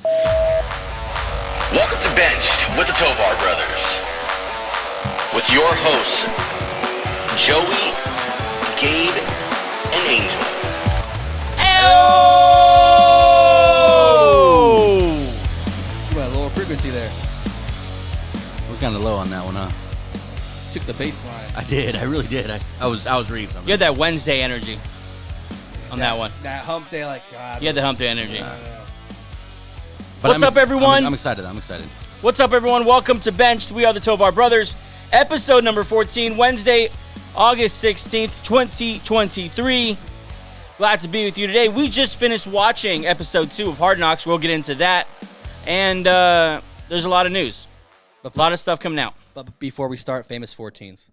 Welcome to Benched with the Tovar Brothers. With your hosts, Joey, Gabe, and Angel. Oh! You went a lower frequency there. We're kind of low on that one, huh? Took the bass line. I did. I really did. I was reading something. You had that Wednesday energy on that one. That hump day, like, God. You had the hump day energy. But What's up, everyone? I'm excited. What's up, everyone? Welcome to Benched. We are the Tovar Brothers. Episode number 14, Wednesday, August 16th, 2023. Glad to be with you today. We just finished watching episode 2 of Hard Knocks. We'll get into that. And there's a lot of news. A lot of stuff coming out. But before we start, famous 14s.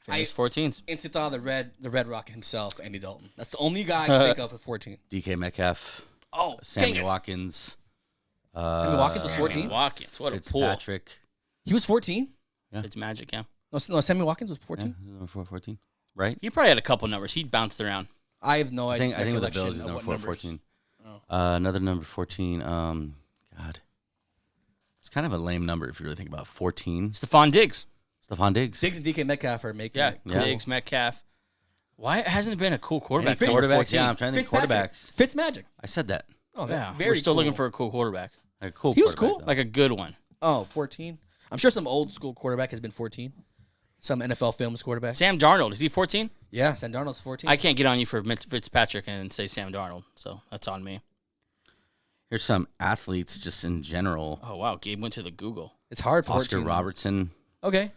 Famous 14s. Instant thought of the Red Rock himself, Andy Dalton. That's the only guy I can think of with 14. DK Metcalf. Oh, Sammy Watkins. Sammy Watkins was 14? Sammy Watkins, what a pull. Fitzpatrick. He was 14? Yeah. It's magic, yeah. No, Sammy Watkins was 14? Yeah, number 14. Right? He probably had a couple numbers. He bounced around. I have no I idea. think with the Bills he's number 14. Oh. Another number 14. God. It's kind of a lame number if you really think about it. 14. Stephon Diggs. Stephon Diggs. Diggs and DK Metcalf are making Yeah, it. Yeah. Diggs, Metcalf. Why hasn't it been a cool quarterback? Any number quarterbacks? 14? Yeah, I'm trying to think quarterbacks. Fitzmagic. I said that. Oh, Yeah, very we're still cool. looking for a cool quarterback. Like a cool He was quarterback, cool. though. Like a good one. Oh, 14? I'm sure some old school quarterback has been 14. Some NFL Films quarterback. Sam Darnold, is he 14? Yeah, Sam Darnold's 14. I can't get on you for Fitzpatrick and say Sam Darnold, so that's on me. Here's some athletes just in general. Oh, wow, Gabe went to the Google. It's hard for Oscar 14. Robertson. Okay.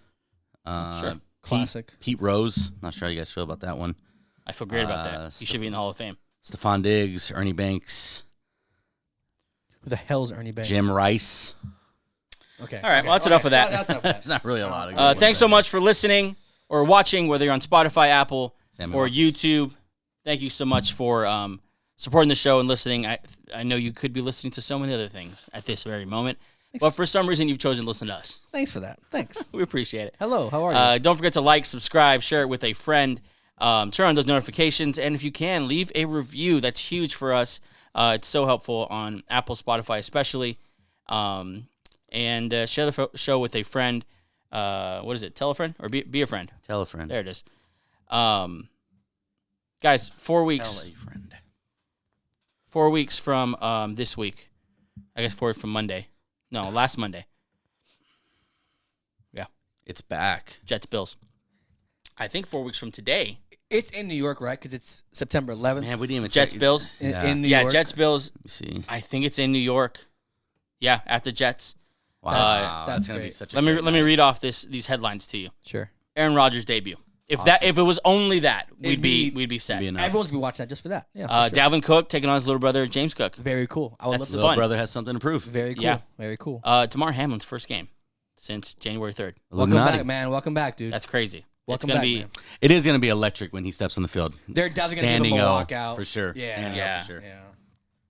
Sure. Classic. Pete Rose. Not sure how you guys feel about that one. I feel great about that. He should be in the Hall of Fame. Stephon Diggs, Ernie Banks, Who the hell's Ernie Banks? Jim Rice. Okay. All right, well, that's enough of that. That's enough of There's that. not really a lot of Thanks so much for listening or watching, whether you're on Spotify, Apple, Sammy or Watkins. YouTube. Thank you so much for supporting the show and listening. I know you could be listening to so many other things at this very moment, but for some reason you've chosen to listen to us. Thanks for that. Thanks. We appreciate it. Hello, how are you? Don't forget to like, subscribe, share it with a friend, turn on those notifications, and if you can, leave a review. That's huge for us. It's so helpful on Apple, Spotify especially. And share the show with a friend. What is it? Tell a friend or be a friend. Tell a friend. There it is. Guys, 4 weeks. Tell a friend. 4 weeks from this week. I guess 4 weeks from Monday. No, last Monday. Yeah, It's back. Jets Bills. I think 4 weeks from today. It's in New York, right? Because it's September 11th. Man, we didn't even Jets check. Bills. In New Yeah, York. Jets Bills. Let me see. I think it's in New York. Yeah, at the Jets. Wow, that's gonna be great. such a Let me great night. read off these headlines to you. Sure. Aaron Rodgers debut. If it was only that, we'd be set. be enough. Everyone's been watching that just for that. Yeah. For sure. Dalvin Cook taking on his little brother James Cook. Very cool. I would That's love Little fun. brother has something to prove. Very cool. Yeah. Very cool. Damar Hamlin's first game since January 3rd. Welcome Illuminati. back, man. Welcome back, dude. That's crazy. Welcome it's gonna back, be man. It is going to be electric when he steps on the field. They're definitely going to Standing give him a O, walkout. for sure. Yeah. Standing O, Yeah. for sure. Yeah.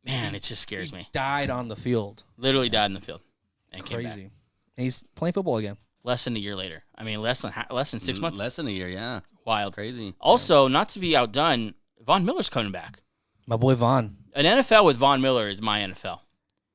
man, it just scares me. Died on the field. Literally died in the field. And came back. Crazy. And he's playing football again. Less than a year later. I mean, less than 6 months. Less than a year, yeah. Wild. It's crazy. Also, not to be outdone, Von Miller's coming back. My boy Vaughn. An NFL with Von Miller is my NFL.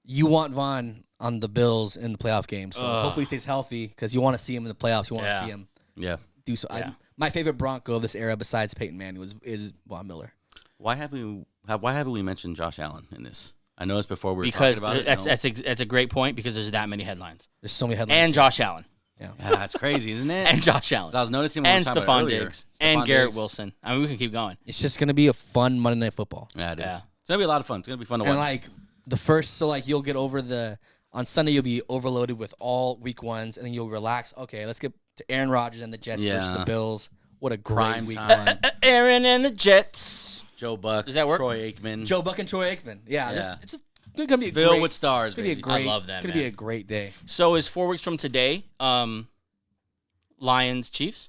You want Vaughn on the Bills in the playoff game. So hopefully he stays healthy because you want to see him in the playoffs. You want to see him Yeah. do so. Yeah. My favorite Bronco of this era, besides Peyton Manning, is Von Miller. Why haven't we mentioned Josh Allen in this? I know it's before we were Because talking about it. that's a great point because there's that many headlines. There's so many headlines. And Josh Allen. Yeah. Yeah, that's crazy, isn't it? And Josh Allen. So I was noticing when we And were talking about Stephon it earlier. Diggs. And Stephon Garrett Diggs. Wilson. I mean, we can keep going. It's just going to be a fun Monday Night Football. Yeah, it is. Yeah. It's going to be a lot of fun. It's going to be fun to watch. And like the first, so like you'll get over on Sunday you'll be overloaded with all week ones, and then you'll relax. Okay, let's get to Aaron Rodgers and the Jets versus Yeah. the Bills. What a great Prime week. time. Aaron and the Jets. Joe Buck. Does that work? Troy Aikman. Joe Buck and Troy Aikman. Yeah, Yeah. it's just going to be a Filled great, with stars, it's gonna be a baby. great, I love that, It's going to be man. a great day. So is 4 weeks from today, Lions Chiefs?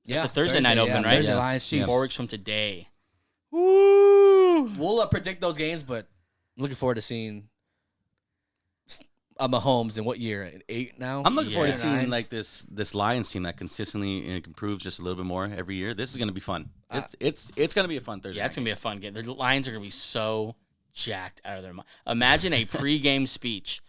Yeah, a Thursday night open, right? Thursday Yeah. Lions Chiefs. 4 weeks from today. Woo! We'll predict those games, but I'm looking forward to seeing Mahomes in what year? 8 now. I'm looking forward to Yeah. seeing 9? like this Lions team that consistently improves just a little bit more every year. This is going to be fun. It's going to be a fun Thursday. Yeah, it's night going to be a fun game. The Lions are going to be so jacked out of their mind. Imagine a pregame speech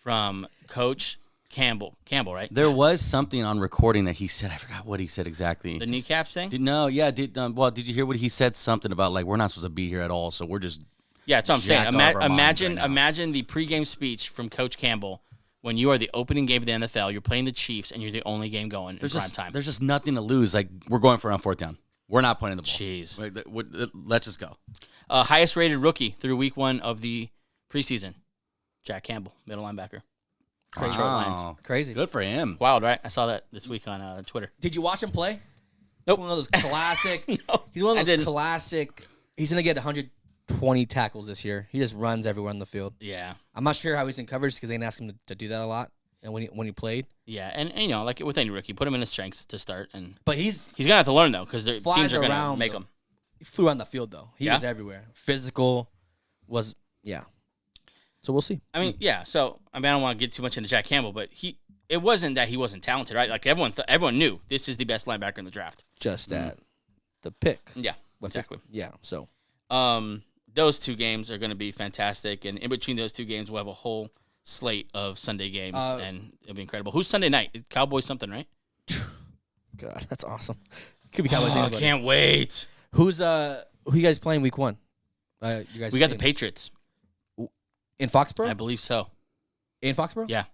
from Coach Campbell. Campbell, right? There was something on recording that he said. I forgot what he said exactly. The kneecaps thing? Did you hear what he said? Something about like we're not supposed to be here at all, so we're just. Yeah, that's what I'm saying. jacked off our minds Imagine, right now. imagine the pregame speech from Coach Campbell when you are the opening game of the NFL. You're playing the Chiefs, and you're the only game going in prime time. There's just nothing to lose. Like we're going for it on fourth down. We're not playing the ball. Jeez. Like, let's just go. Highest rated rookie through week 1 of the preseason, Jack Campbell, middle linebacker. Detroit Lions. Wow. Crazy. Good for him. Wild, right? I saw that this week on Twitter. Did you watch him play? Nope. One of those classic. No, he's one I of those didn't. classic. He's gonna get 120 tackles this year. He just runs everywhere on the field. Yeah. I'm not sure how he's in coverage because they didn't ask him to do that a lot. And when he played, Yeah, and you know, like with any rookie, put him in his strengths to start, and but he's he's gonna have to learn though, because their flies teams are gonna around, make though. him. He flew around the field though. He Yeah? was everywhere. Physical was So we'll see. I mean, yeah. So I don't want to get too much into Jack Campbell, but it wasn't that he wasn't talented, right? Like everyone knew this is the best linebacker in the draft. Just at the pick. Yeah, What's exactly. Yeah. So Those 2 games are going to be fantastic, and in between those 2 games, we'll have a whole slate of Sunday games, and it'll be incredible. Who's Sunday night? Cowboys something, right? God, that's awesome. Could be Cowboys. I Anybody. can't wait. Who you guys playing week 1? You guys. We got the teams. Patriots. in Foxborough. I believe so. In Foxborough. Yeah.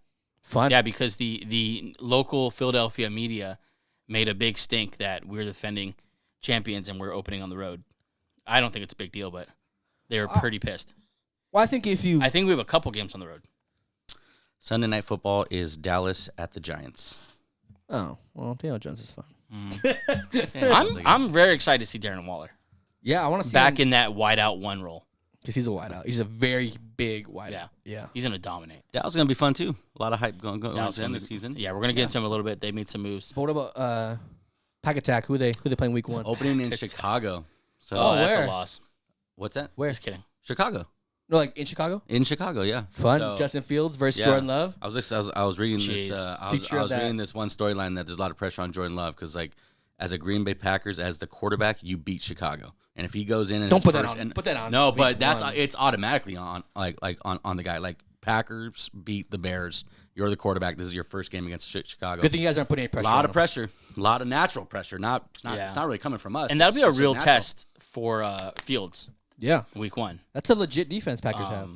Fun. Yeah, because the local Philadelphia media made a big stink that we're the defending champions and we're opening on the road. I don't think it's a big deal, but they were pretty pissed. Well, I think if you, I think we have a couple games on the road. Sunday Night Football is Dallas at the Giants. oh well, Daniel Jones is fun. I'm very excited to see Darren Waller Yeah, I want to see back him in that wideout 1 role. because he's a wideout. He's a very big wideout. Yeah. Yeah. He's going to dominate. Dallas is going to be fun, too. A lot of hype going Dallas on gonna this be- season. Yeah, we're going to get into him a little bit. They made some moves. But what about Pack Attack? Who they playing week 1? Opening in Chicago. So Oh, that's where? a loss. what's that? Where? Just kidding. Chicago. No, like in Chicago. In Chicago, yeah. Fun. So- Justin Fields versus Yeah. Jordan Love. I was reading Jeez. this. I Future of was that. reading this one storyline that there's a lot of pressure on Jordan Love because, like, as a Green Bay Packers, as the quarterback, you beat Chicago, and if he goes in and Don't his put that first- on- and- put that on No, week but that's one. it's automatically on on the guy. Like Packers beat the Bears. You're the quarterback. This is your first game against Chicago. Good thing you guys aren't putting any a pressure. lot on of him. pressure, a lot of natural pressure. It's not Yeah. really coming from us. And that'll be a It's just real natural. test for Fields Yeah, week 1. that's a legit defense Packers have.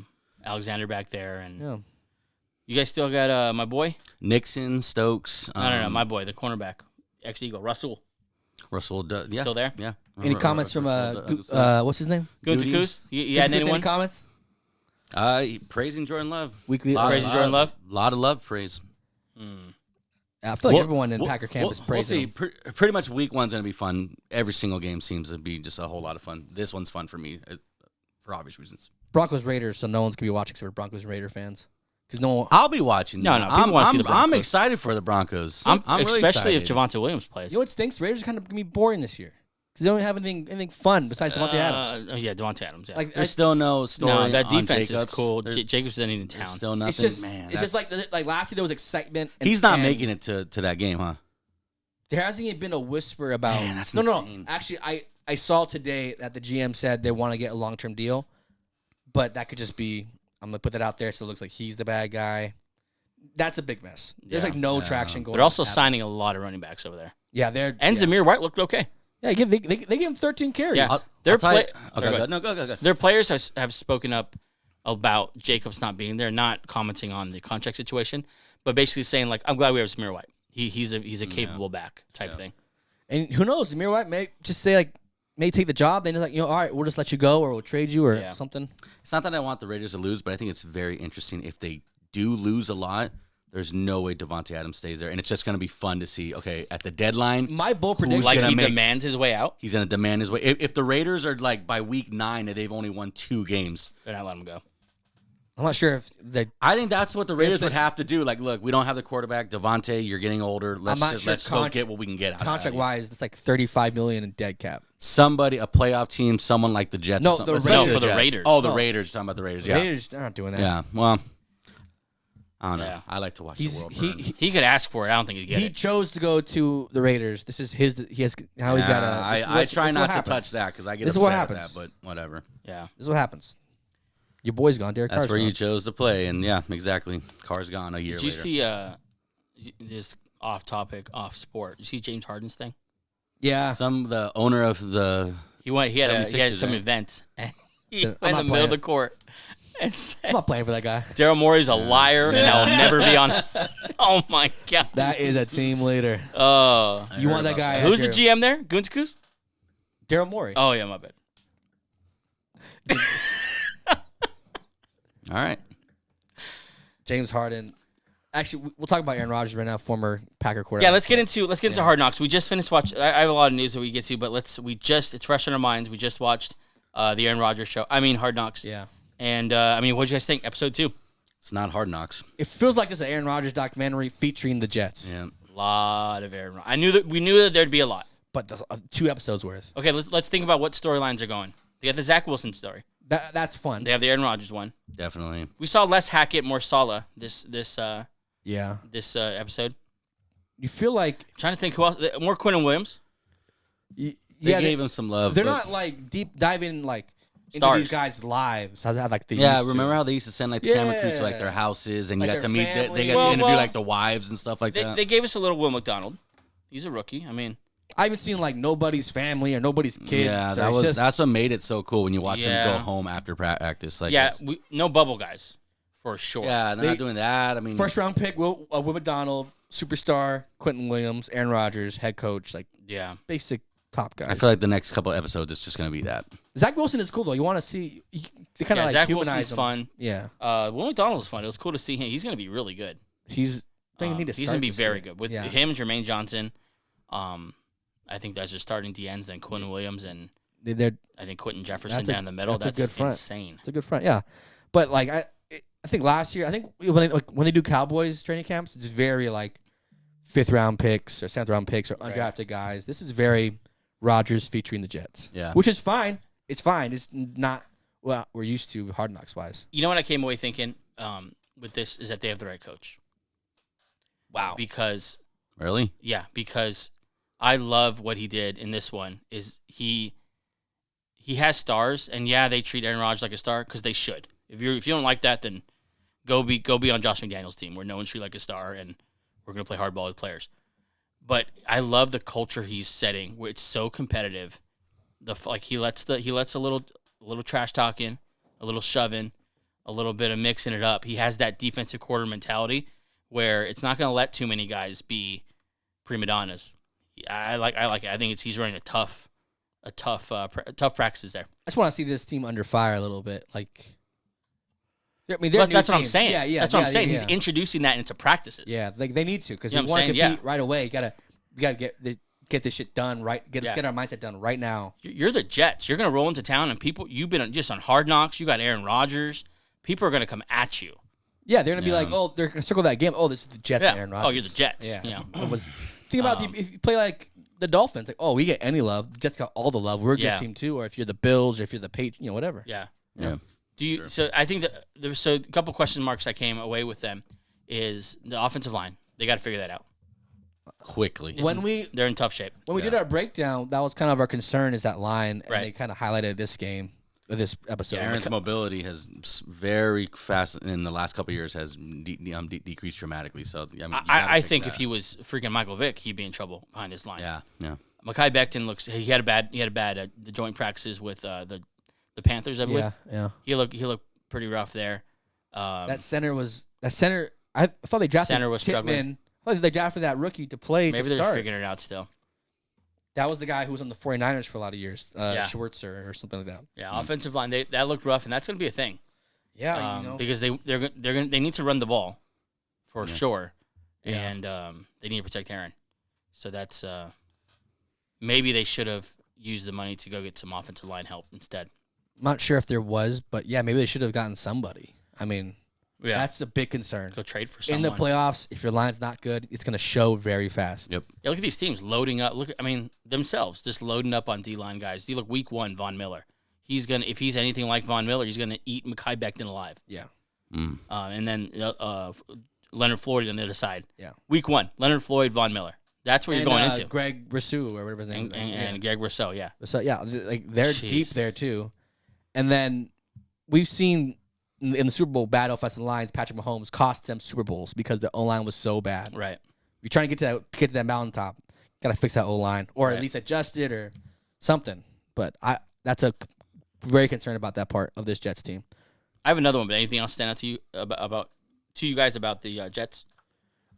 Alexander back there. And Yeah. you guys still got my boy? Nixon, Stokes. No, my boy, the cornerback. Ex-Eagle, Russell. Russell, yeah, Still there? Yeah. Any comments from what's his name? Goontakus? Goody? You had Any anyone? comments? Praising Jordan Love. Weekly. Praising Jordan Love? A lot of love praise. I feel like everyone in Packer camp is praising We'll him. see. Pretty much week 1's going to be fun. Every single game seems to be just a whole lot of fun. This one's fun for me for obvious reasons. Broncos Raiders, so no one's gonna be watching except for Broncos and Raider fans. Because no one. I'll be watching. No, them. no, people wanna see the I'm Broncos. excited for the Broncos. I'm really especially if excited. Javonte Williams plays. You know what stinks? Raiders are kind of gonna be boring this year because they don't have anything fun besides Devontae Adams. Yeah, Devontae Adams. Yeah. Like There's still no story. no, that on defense is Jacobs. cool. There's Jacobs isn't even in town. still nothing. it's just Man, it's just like last year there was excitement. And, he's not and making it to that game, huh? There hasn't even been a whisper about. Man, that's no. insane. Actually, I saw today that the GM said they want to get a long-term deal, but that could just be. I'm gonna put that out there so it looks like he's the bad guy. That's a big mess. There's Yeah. like no traction going. They're also at all. signing a lot of running backs over there. Yeah, they're And yeah. Zamir White looked okay. Yeah, they give him 13 carries. Yeah. I'll Their tell you- play- Okay, Sorry, go ahead. no, go. Their players have spoken up about Jacobs not being there, not commenting on the contract situation, but basically saying like, "I'm glad we have Zamir White. He's a capable back type thing." And who knows? Zamir White may just say like, may take the job. Then they're like, all right, we'll just let you go, or we'll trade you, or Yeah. something. It's not that I want the Raiders to lose, but I think it's very interesting if they do lose a lot. There's no way Devontae Adams stays there, and it's just going to be fun to see. Okay, at the deadline, My bold Who's prediction. Like gonna he make- demands his way out. he's going to demand his way. If the Raiders are like by week 9 and they've only won 2 games, They're not letting him go. I'm not sure if they. I think that's what the Raiders they- would have to do. Like, look, we don't have the quarterback. Devontae, you're getting older. Let's not sure go get what we can get out Contract of you. wise, it's like $35 million in dead cap. Somebody, a playoff team, someone like the Jets. No, or something. the Let's Raiders. go No, for the Jets. Raiders. Oh, the No. Raiders. Talking about the Raiders. Yeah, Raiders are not doing that. yeah. Well, I don't know. Yeah. I like to watch He's the world he burn. he, He could ask for it. I don't think he'd get he it. chose to go to the Raiders. This is his. He has now he's got a. I try not to touch that because I get This is upset what at happens. that, but whatever. Yeah. This is what happens. Your boy's gone. Derek That's Carr's where gone. you chose to play, and yeah, exactly. Carr's gone a year Did you later. see this off topic, off sport? Did you see James Harden's thing? Yeah. The owner of the He had 76ers, some right? event and he I'm went not in the middle playing. of the court and I'm said, not playing for that guy. Daryl Morey's a liar and I'll never be on. Oh my god. That is a team leader. Oh. You want that guy? Who's the GM there? Gunscoos? Daryl Morey. Oh yeah, my bad. All right. James Harden. Actually, we'll talk about Aaron Rodgers right now, former Packer quarterback. Yeah, let's get into Hard Knocks. We just finished watching. I have a lot of news that we get to, but it's fresh in our minds. We just watched the Aaron Rodgers show. I mean, Hard Knocks. Yeah. And what did you guys think? Episode 2. It's not Hard Knocks. It feels like just an Aaron Rodgers documentary featuring the Jets. Yeah. A lot of Aaron. We knew that there'd be a lot. But that's 2 episodes worth. Okay, let's think about what storylines are going. They got the Zach Wilson story. That's fun. They have the Aaron Rodgers one. Definitely. We saw less Hackett, more Saleh this Yeah. episode. You feel like I'm trying to think who else. More Quinn Williams. They yeah, gave him some love. they're but- not like deep diving like into Stars. these guys' lives. How like they Yeah, used to. remember how they used to send like the camera crew to like Yeah. their houses, and you Like got to their meet. They family. got Well, to interview well, like the wives and stuff like that. They gave us a little Will McDonald. He's a rookie. I mean, I haven't seen like nobody's family or nobody's kids. Yeah, or it's just- that's what made it so cool when you watch Yeah. them go home after practice. Like, yeah, it's- no bubble guys for sure. yeah, they're not doing that. I mean, first round pick. Will McDonald, superstar. Quentin Williams, Aaron Rodgers, head coach. Like Yeah. basic top guys. I feel like the next couple episodes it's just gonna be that. Zach Wilson is cool though. You want to see? They kind of Yeah, like Zach humanize Wilson's him. fun. Yeah, Will McDonald was fun. It was cool to see him. He's going to be really good. he's. I think you need to He's start going to be this very year. good with Yeah. him and Jermaine Johnson. I think that's just starting DNs. Then Quinn Williams and They're I think Quentin Jefferson That's a- down the middle. that's a good front. insane. It's a good front, yeah. But like I think last year, I think when they do Cowboys training camps, it's very like 5th round picks or 7th round picks or Right. undrafted guys. This is very Rodgers featuring the Jets. Yeah. which is fine. It's fine. It's not what we're used to Hard Knocks wise. You know what I came away thinking with this is that they have the right coach. Wow. Because Really? I love what he did in this one. Is he has stars, and yeah, they treat Aaron Rodgers like a star because they should. If you don't like that, then go be on Josh McDaniels' team where no one's treated like a star, and we're gonna play hardball with players. But I love the culture he's setting where it's so competitive. He lets a little trash talking, a little shoving, a little bit of mixing it up. He has that defensive quarter mentality where it's not gonna let too many guys be prima donnas. I like it. I think he's running a tough practices there. I just want to see this team under fire a little bit. Like, I mean, That's what I'm saying. Yeah, That's what I'm saying. Yeah. He's introducing that into practices. Yeah, like they need to because You know you what want I'm to saying? compete right away. You gotta get this shit done right. Let's get our mindset done right now. You're the Jets. You're gonna roll into town, and people. You've been just on Hard Knocks. You got Aaron Rodgers. People are gonna come at you. Yeah, they're gonna be Yeah. like, oh, they're gonna circle that game. Oh, this is the Jets and Aaron Rodgers. Oh, you're the Jets. Yeah. You know. Think about if you play like the Dolphins, like, oh, we get any love. The Jets got all the love. We're a good Yeah. team too. Or if you're the Bills, or if you're the Patriots, whatever. Yeah. Yeah. Do you? So I think that there's a couple question marks I came away with them is the offensive line. They got to figure that out. Quickly. They're in tough shape. When we did our breakdown, that was kind of our concern is that line, and Right. they kind of highlighted this game, or this episode. Aaron's mobility has very fast in the last couple of years has decreased dramatically. So I mean, I think if he was freaking Michael Vick, he'd be in trouble behind this line. yeah. Mekhi Becton looks. He had a bad the joint practices with the Panthers. I believe. yeah. He looked pretty rough there. That center. I thought they drafted Center was struggling. Tippmann. I thought they drafted that rookie to play. Maybe to they're start. figuring it out still. That was the guy who was on the 49ers for a lot of years, Yeah. Schwartzer or something like that. Yeah, offensive line that looked rough, and that's going to be a thing. Yeah, Because they need to run the ball for sure, Yeah. and they need to protect Aaron. So that's maybe they should have used the money to go get some offensive line help instead. I'm not sure if there was, but yeah, maybe they should have gotten somebody. I mean, Yeah, that's a big concern. go trade for In someone. the playoffs, if your line's not good, it's going to show very fast. Yep. Yeah, look at these teams loading up. Themselves just loading up on D-line guys. You look week 1, Von Miller. If he's anything like Von Miller, he's gonna eat Mekhi Becton alive. Yeah. And then Leonard Floyd on the other side. Yeah. Week 1, Leonard Floyd, Von Miller. That's where you're going into. Greg Rousseau or whatever his name And, is. and Greg Rousseau, yeah. So yeah, like they're Jeez. deep there too. And then we've seen in the Super Bowl, bad offensive lines, Patrick Mahomes cost them Super Bowls because the O-line was so bad. Right. You're trying to get to that mountaintop. Got to fix that O-line or Right. at least adjust it or something. But that's a very concerned about that part of this Jets team. I have another one, but anything else stand out to you about you guys about the Jets?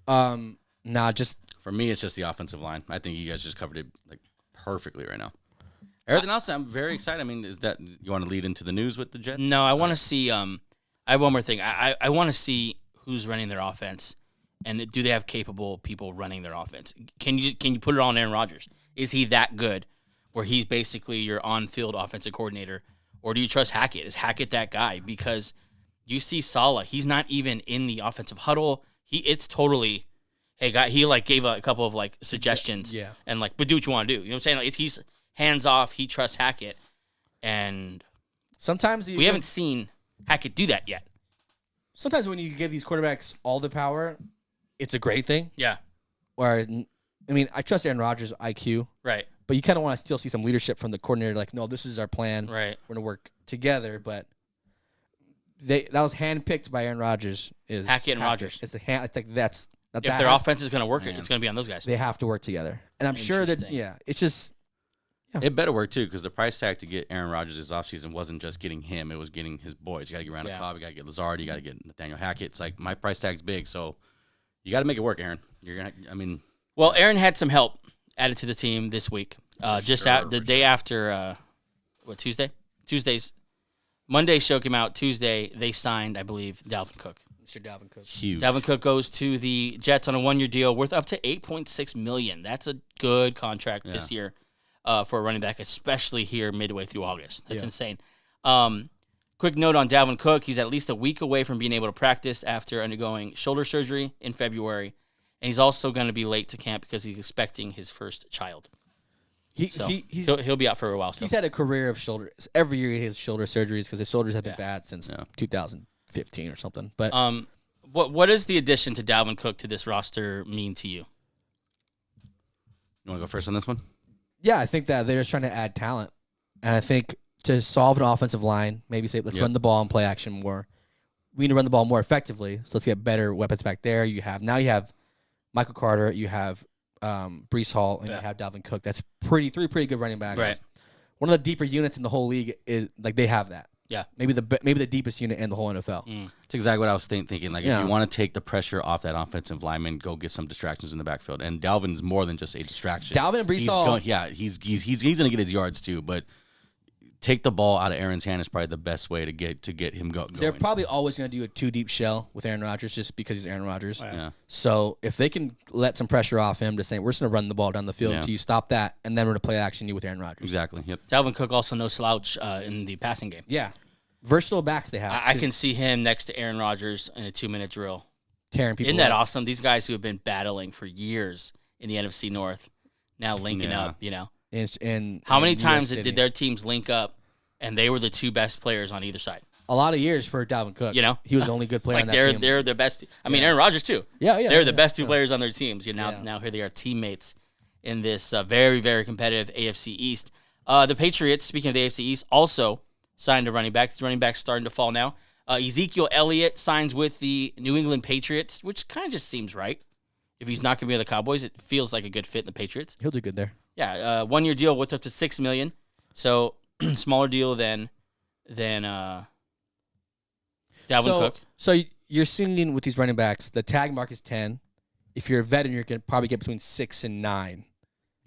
Nah, just For me, it's just the offensive line. I think you guys just covered it like perfectly right now. Everything else, I'm very excited. I mean, is that you want to lead into the news with the Jets? No, I want to see. I have one more thing. I want to see who's running their offense, and do they have capable people running their offense? Can you put it on Aaron Rodgers? Is he that good, where he's basically your on-field offensive coordinator, or do you trust Hackett? Is Hackett that guy? Because you see Saleh, he's not even in the offensive huddle. It's totally, hey, guy. He like gave a couple of like suggestions, Yeah. and like, but do what you want to do. You know what I'm saying? Like he's hands off. He trusts Hackett, and sometimes we haven't seen Hackett do that yet. Sometimes when you give these quarterbacks all the power, it's a great thing. Yeah. Or I mean, I trust Aaron Rodgers' IQ, Right. but you kind of want to still see some leadership from the coordinator. Like, no, this is our plan. Right. We're gonna work together. But that was handpicked by Aaron Rodgers. Is Hackett and Rodgers. It's it's like that's If their offense is going to work, it's going to be on those guys. They have to work together, and I'm sure that Interesting. it's just It better work, too, because the price tag to get Aaron Rodgers this offseason wasn't just getting him. It was getting his boys. You got to get Randall Yeah. Cobb. You got to get Lazard. You got to get Nathaniel Hackett. It's like, my price tag's big, so you got to make it work, Aaron. You're going to, I mean. Well, Aaron had some help added to the team this week. The day after, Tuesday? Monday show came out. Tuesday, they signed, I believe, Dalvin Cook. Mr. Dalvin Cook. Huge. Dalvin Cook goes to the Jets on a 1-year deal worth up to $8.6 million. That's a good contract this year for a running back, especially here midway through August. That's insane. Quick note on Dalvin Cook. He's at least a week away from being able to practice after undergoing shoulder surgery in February. And he's also going to be late to camp because he's expecting his first child. He'll be out for a while still. He's had a career of shoulders. Every year he has shoulder surgeries because his shoulders have been bad since 2015 or something. But what does the addition to Dalvin Cook to this roster mean to you? You want to go first on this one? yeah, I think that they're just trying to add talent. And I think to solve an offensive line, maybe say, let's run the ball and play action more. We need to run the ball more effectively, so let's get better weapons back there. You have Michael Carter, you have Breece Hall, and you have Dalvin Cook. That's three pretty good running backs. Right. One of the deeper units in the whole league is like they have that. Yeah. Maybe the deepest unit in the whole NFL. That's exactly what I was thinking. Like, if you want to take the pressure off that offensive lineman, go get some distractions in the backfield. And Dalvin's more than just a distraction. Dalvin and Breece Hall. He's going to get his yards too, but take the ball out of Aaron's hand is probably the best way to get him going. They're probably always going to do a 2-deep shell with Aaron Rodgers just because he's Aaron Rodgers. Yeah. So if they can let some pressure off him to say, we're just going to run the ball down the field until you stop that, and then we're going to play action you with Aaron Rodgers. Exactly. Yep. Dalvin Cook also no slouch in the passing game. Yeah. Versatile backs they have. I can see him next to Aaron Rodgers in a 2-minute drill. Tearing people Isn't that up. awesome? These guys who have been battling for years in the NFC North now linking up, you know. How many times did their teams link up and they were the two best players on either side? A lot of years for Dalvin Cook. You know? He was the only good player Like on that team. they're the best. I mean, Aaron Rodgers too. Yeah. They're the best two players on their teams. Now here they are teammates in this very, very competitive AFC East. The Patriots, speaking of the AFC East, also signed a running back. This running back's starting to fall now. Ezekiel Elliott signs with the New England Patriots, which kind of just seems right. If he's not going to be on the Cowboys, it feels like a good fit in the Patriots. He'll do good there. Yeah, 1-year deal worth up to $6 million. So smaller deal than Dalvin Cook. So you're seeing with these running backs, the tag mark is 10. If you're a veteran, you're going to probably get between 6 and 9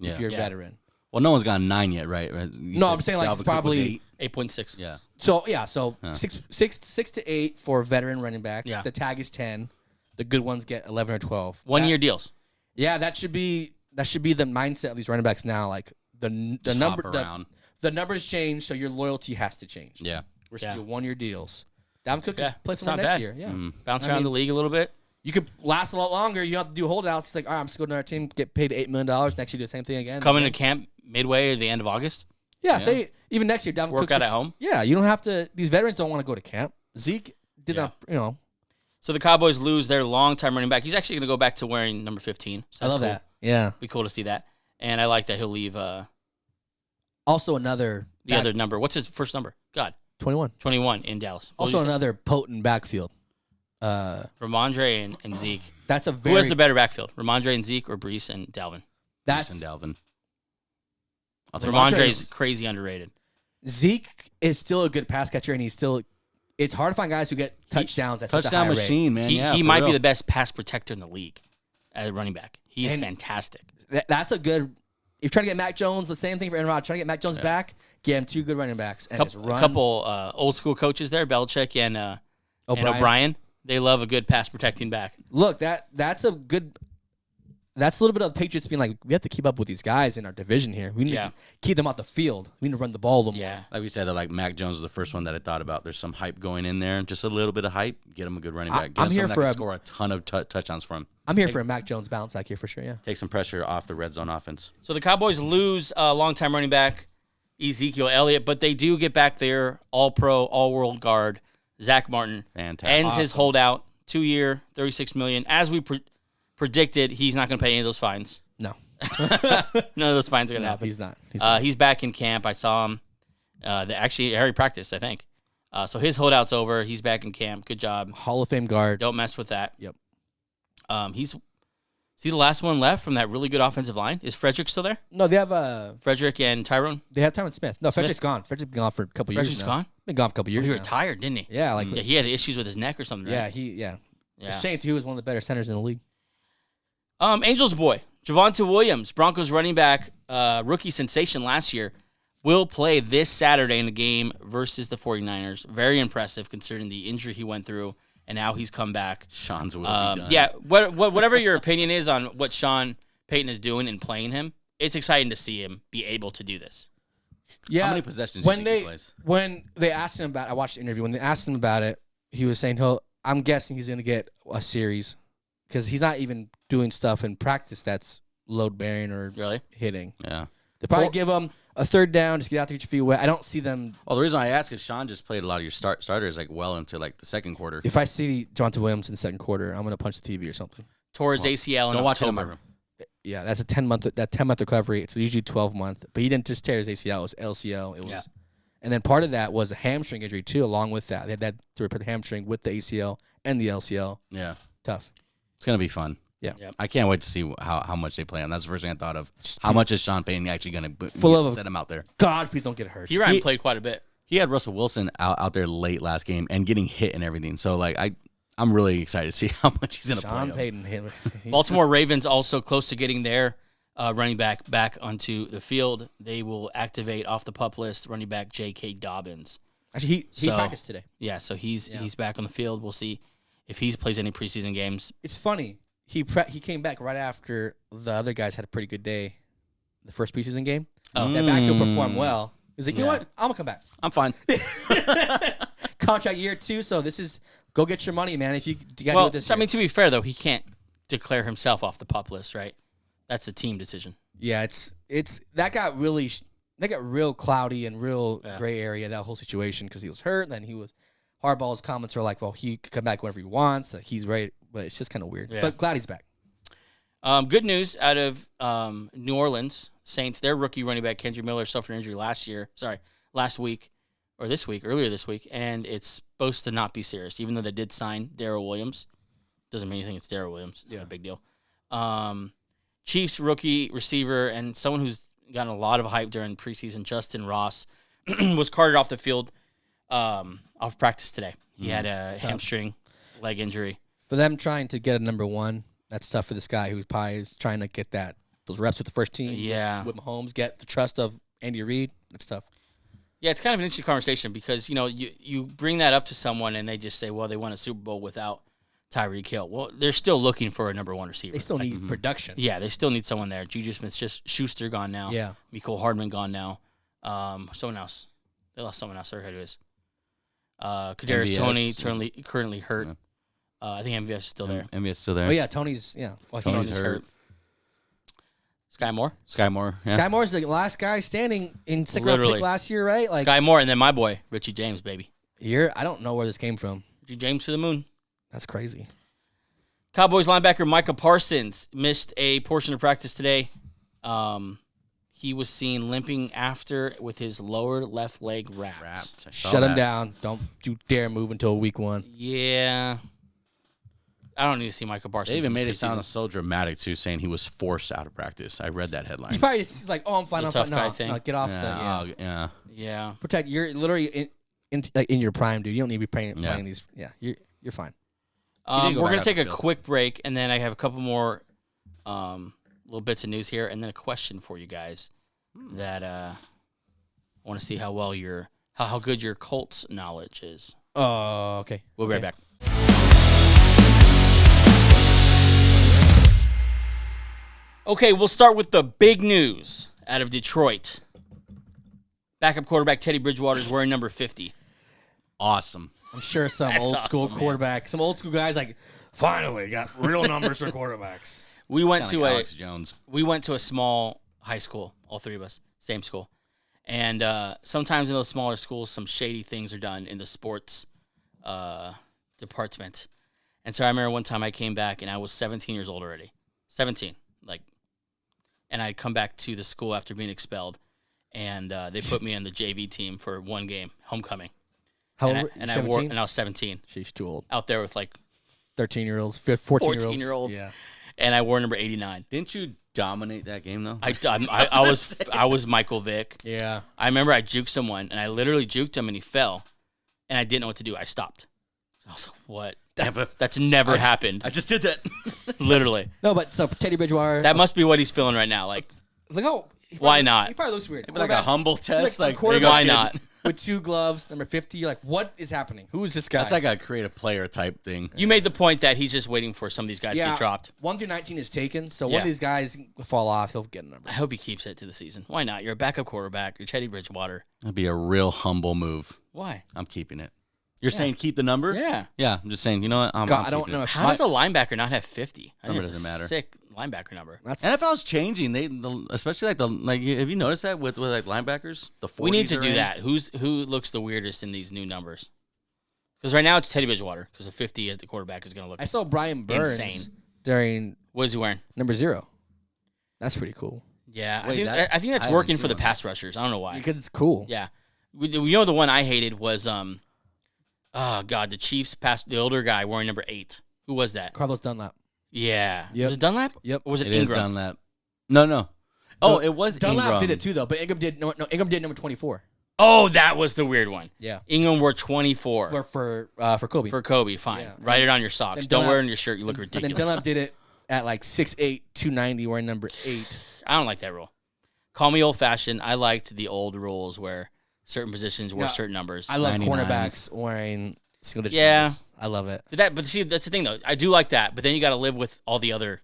if you're a veteran. Well, no one's gotten 9 yet, right? No, I'm saying like Dalvin Cook probably was 8.6. Yeah. So 6 to 8 for veteran running backs. Yeah. The tag is 10. The good ones get 11 or 12. 1-year deals. Yeah, that should be the mindset of these running backs now. Like the number hop around. the numbers change, so your loyalty has to change. Yeah. We're still 1-year deals. Dalvin Cook could play it's somewhere not next bad. year. Yeah, Bounce around the league a little bit. you could last a lot longer. You don't have to do holdouts. It's like, all right, I'm just going to another team, get paid $8 million. Next year, do the same thing again. Coming to camp midway or the end of August. Yeah, say even next year, Dalvin Work Cook's out at home. Yeah, you don't have to. These veterans don't want to go to camp. Zeke did not. So the Cowboys lose their longtime running back. He's actually going to go back to wearing number 15. So I love that. Yeah. Be cool to see that. And I like that he'll leave Also another the other number. What's his first number? God. 21. 21 in Dallas. What Also would you say? another potent backfield. Ramondre and Zeke. That's a very. Who has the better backfield? Ramondre and Zeke or Brees and Dalvin? That's Jason Dalvin. Ramondre is crazy underrated. Zeke is still a good pass catcher, and he's still. It's hard to find guys who get touchdowns at such a high Touchdown rate. machine, man. He might be the best pass protector in the league as a running back. He is And- fantastic. That's a good. If you're trying to get Mac Jones, the same thing for Aaron Rodgers. Trying to get Mac Jones back, get him 2 good running backs, and just A run. couple old school coaches there, Belichick and O'Brien. They love a good pass protecting back. Look, that's a good. That's a little bit of the Patriots being like, we have to keep up with these guys in our division here. We need to keep them off the field. We need to run the ball a little more. Yeah. Like we said, that like Mac Jones was the first one that I thought about. There's some hype going in there, just a little bit of hype. Get him a good running back. Get I'm him here someone for that can a- score a ton of touchdowns from. I'm here for a Mac Jones bounce back here for sure. Yeah. Take some pressure off the red zone offense. So the Cowboys lose longtime running back Ezekiel Elliott, but they do get back their all-pro, all-world guard, Zach Martin. Fantastic. Ends his holdout, 2-year, $36 million. As we predicted, he's not going to pay any of those fines. No. None of those fines are going to No, happen. he's not. He's back in camp. I saw him. Actually, Harry practiced, I think. So his holdout's over. He's back in camp. Good job. Hall of Fame guard. Don't mess with that. Yep. He's the last one left from that really good offensive line. Is Frederick still there? No, they have Frederick and Tyrone? Tyron Smith. No, Frederick's gone. Frederick's been gone for a couple years. Frederick's now. gone? Been gone for a couple years. He now. retired, didn't he? Yeah, like Yeah, he had issues with his neck or something, right? yeah. Yeah. Shane too was one of the better centers in the league. Angels boy, Javonte Williams, Broncos running back, rookie sensation last year, will play this Saturday in the game versus the 49ers. Very impressive considering the injury he went through and how he's come back. Sean's will be done. Yeah, whatever your opinion is on what Sean Payton is doing and playing him, it's exciting to see him be able to do this. Yeah. How many possessions do you think he plays? When they asked him about, I watched the interview. When they asked him about it, he was saying I'm guessing he's going to get a series because he's not even doing stuff in practice that's load bearing or Really? hitting. Yeah. They probably give him a third down, just get out there, get your feet wet. I don't see them. Well, the reason I ask is Sean just played a lot of your starters like well into like the second quarter. If I see Javonte Williams in the second quarter, I'm going to punch the TV or something. Towards ACL in Don't watch it in my October. room. Yeah, that's a 10-month recovery. It's usually 12-month, but he didn't just tear his ACL. It was LCL. It was, and then part of that was a hamstring injury too. Along with that, they had to repair the hamstring with the ACL and the LCL. Yeah. Tough. It's gonna be fun. Yeah. Yep. I can't wait to see how much they play on. That's the first thing I thought of. How much is Sean Payton actually gonna set him out there? God, please don't get hurt. He played quite a bit. He had Russell Wilson out there late last game and getting hit and everything. So like I'm really excited to see how much he's gonna Sean play. Payton. Baltimore Ravens also close to getting their running back onto the field. They will activate off the PUP list running back J.K. Dobbins. Actually, he practiced today. Yeah, so he's back on the field. We'll see if he plays any preseason games. It's funny. He came back right after the other guys had a pretty good day, the first preseason game. That backfield performed well. He's like, you know what? I'm gonna come back. I'm fine. Contract year 2, so this is go get your money, man. If you got to Well, do it this I year. mean, to be fair though, he can't declare himself off the PUP list, right? That's a team decision. Yeah, it's that got real cloudy and real gray area, that whole situation, because he was hurt. Then Harbaugh's comments are like, well, he could come back whenever he wants. He's right, but it's just kind of weird. Yeah. But glad he's back. Good news out of New Orleans Saints. Their rookie running back Kendrick Miller suffered an injury earlier this week, and it's supposed to not be serious. Even though they did sign Darrell Williams, doesn't mean anything. It's Darrell Williams. Yeah, big deal. Chiefs rookie receiver and someone who's gotten a lot of hype during preseason, Justin Ross, was carted off the field off practice today. He had a hamstring leg injury. For them trying to get a number 1, that's tough for this guy who's probably trying to get those reps with the first team. Yeah. With Mahomes, get the trust of Andy Reid. That's tough. Yeah, it's kind of an interesting conversation because, you bring that up to someone and they just say, well, they won a Super Bowl without Tyreek Hill. Well, they're still looking for a number 1 receiver. They still need production. Yeah, they still need someone there. Juju Smith-Schuster gone now. Yeah. Mecole Hardman gone now. Someone else. They lost someone else. I forget who it is. Kadarius Toney currently hurt. Yeah. I think MVS is still there. MVS is still there. Oh, yeah, Tony's, yeah. Well, Tony's hurt. Sky Moore. Sky Moore. Yeah. Sky Moore's the last guy standing in second round Literally. pick last year, right? Like Sky Moore, and then my boy, Richie James, baby. I don't know where this came from. Richie James to the moon. That's crazy. Cowboys linebacker Micah Parsons missed a portion of practice today. he was seen limping after with his lower left leg wrapped. I saw Shut him that. down. Don't you dare move until week 1. Yeah. I don't need to see Michael Parsons. They even in made it preseason. sound so dramatic too, saying he was forced out of practice. I read that headline. He probably just he's like, oh, I'm fine. The I'm tough fine. guy No, thing. no, get off yeah, the. yeah. Yeah. Protect. You're literally in your prime, dude. You don't need to be playing Yeah. these. Yeah, you're fine. did go We're back gonna out take the a field. quick break, and then I have a couple more little bits of news here, and then a question for you guys that I want to see how well how good your Colts knowledge is. Oh, okay. We'll be right back. Okay, we'll start with the big news out of Detroit. Backup quarterback Teddy Bridgewater is wearing number 50. Awesome. I'm sure some That's old school awesome, man. quarterback, some old school guys like finally got real numbers for quarterbacks. We went Sound to like a Alex Jones. we went to a small high school, all three of us, same school. And sometimes in those smaller schools, some shady things are done in the sports department. And so I remember one time I came back and I was 17 years old already. 17, and I'd come back to the school after being expelled, and they put me on the JV team for one game, homecoming. How and old? I was 17, She's too old. out there with 13-year-olds, 14-year-olds. 14-year-olds. Yeah. and I wore number 89. Didn't you dominate that game though? I was Michael Vick. Yeah. I remember I juked someone, and I literally juked him, and he fell, and I didn't know what to do. I stopped. I was like, "What? That's never happened." I just did that. Literally, No, but so Teddy Bridgewater. that must be what he's feeling right now. Like, look how. Why not? He probably looks weird. like a humble test. Like, there you go, why kid. not? With 2 gloves, number 50. You're like, what is happening? Who is this guy? That's like a creative player type thing. You made the point that he's just waiting for some of these guys to get dropped. 1 through 19 is taken, so one Yeah. of these guys will fall off. He'll get a number. I hope he keeps it to the season. Why not? You're a backup quarterback. You're Teddy Bridgewater. That'd be a real humble move. Why? I'm keeping it. You're saying keep the number? Yeah. Yeah. I'm just saying. You know what? I'm God, I don't keeping know it. if How does a linebacker not have 50? I think Number it's doesn't a matter. sick linebacker number. That's NFL's changing. Especially have you noticed that with like linebackers? The 40s We need to are do in? that. Who looks the weirdest in these new numbers? Because right now it's Teddy Bridgewater. Because a 50 at the quarterback is going to look. I saw Brian Burns Insane. during What is he wearing? number 0. That's pretty cool. Yeah, Wait, I think that's I working haven't for the seen one. pass rushers. I don't know why. Because it's cool. Yeah, you know the one I hated was oh god, the Chiefs passed the older guy wearing number 8. Who was that? Carlos Dunlap. Yeah, Yep. was it Dunlap? Yep. Or was it It is Ingram? Dunlap. No. Oh, it was Dunlap Ingram. did it too, though. But Ingram did Ingram did number 24. Oh, that was the weird one. Yeah. Ingram wore 24 For Kobe. for Kobe. Fine, Yeah. write it on your socks. Then Don't Dunlap- wear it on your shirt. You look And then ridiculous. Dunlap did it at like 6'8", 290, wearing number 8. I don't like that rule. Call me old fashioned. I liked the old rules where certain positions wore Yeah. certain numbers. I love 99s. cornerbacks wearing single digit Yeah. numbers. I love it. But see, that's the thing though. I do like that, but then you got to live with all the other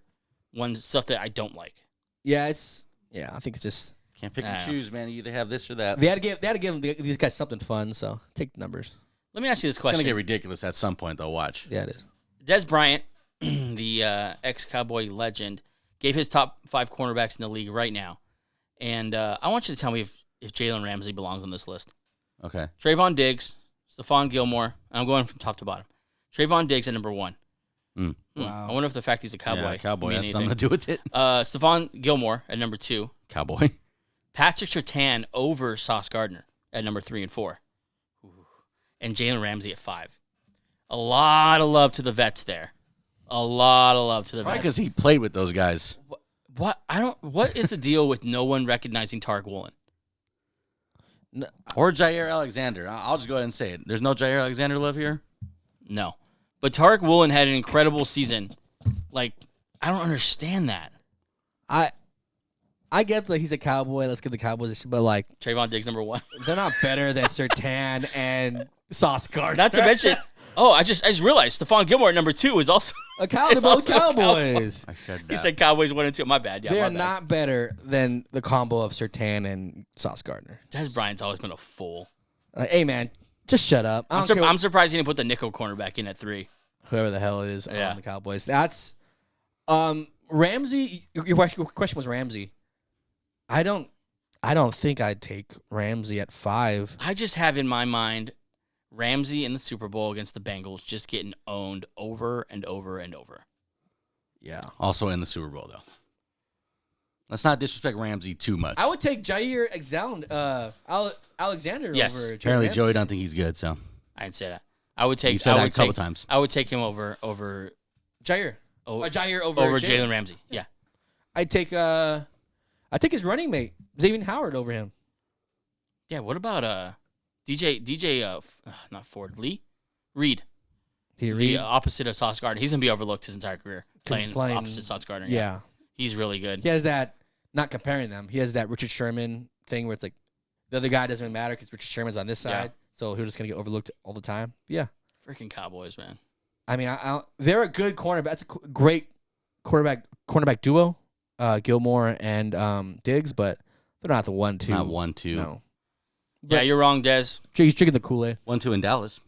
stuff that I don't like. Yeah, I think it's just Can't pick and Yeah. choose, man. You either have this or that. they had to give these guys something fun. So take the numbers. Let me ask you this It's gonna question. get ridiculous at some point, though. Watch. Yeah, it is. Des Bryant, the ex-Cowboy legend, gave his top 5 cornerbacks in the league right now. And I want you to tell me if Jalen Ramsey belongs on this list. Okay. Trayvon Diggs, Stephon Gilmore, and I'm going from top to bottom. Trayvon Diggs at number 1. Wow. I wonder if the fact he's a Cowboy. Yeah, Cowboy mean has something to anything. do with it. Stephon Gilmore at number 2. Cowboy. Patrick Surtain over Sauce Gardner at number 3 and 4. And Jalen Ramsey at 5. A lot of love to the vets there. A lot of love to the Probably vets. because he played with those guys. What is the deal with no one recognizing Tarek Woolen? Or Jair Alexander. I'll just go ahead and say it. There's no Jair Alexander love here. No. But Tarek Woolen had an incredible season. Like, I don't understand that. I get that he's a Cowboy. Let's give the Cowboys a shit, but like Trayvon Diggs number 1. they're not better than Surtain and Sauce Gardner. Not to mention, I just realized Stephon Gilmore at number 2 is also they're both also a Cowboys. I said he that. said Cowboys 1 and 2. My bad. Yeah, They're my bad. not better than the combo of Surtain and Sauce Gardner. Des Bryant's always been a fool. Hey man, just shut up. I don't care I'm surprised he didn't put the nickel cornerback in at 3. whoever the hell it is Yeah. on the Cowboys. That's Ramsey. Your question was Ramsey. I don't think I'd take Ramsey at 5. I just have in my mind Ramsey in the Super Bowl against the Bengals just getting owned over and over and over. Yeah. Also in the Super Bowl, though. Let's not disrespect Ramsey too much. I would take Jair Alexander Yes. over. Apparently, Ramsey. Joey don't think he's good, so. I didn't say that. I would take. You've said I that would a couple take, times. I would take him over Jair. oh, Jair over Jalen Ramsey. Yeah. I'd take his running mate Xavier Howard over him. Yeah. What about DJ? Not Ford. Reed. The opposite of Sauce Gardner. He's gonna be overlooked his entire career playing opposite Sauce Gardner. Yeah. He's really good. He has that. Not comparing them. He has that Richard Sherman thing where it's like the other guy doesn't really matter because Richard Sherman's on this side, so he's just gonna get overlooked all the time. Yeah. Freaking Cowboys, man. I mean, they're a good cornerback. That's a great cornerback duo, Gilmore and Diggs, but they're not the 1-2. Not 1-2. No. Yeah, you're wrong, Dez. He's drinking the Kool-Aid. 1-2 in Dallas.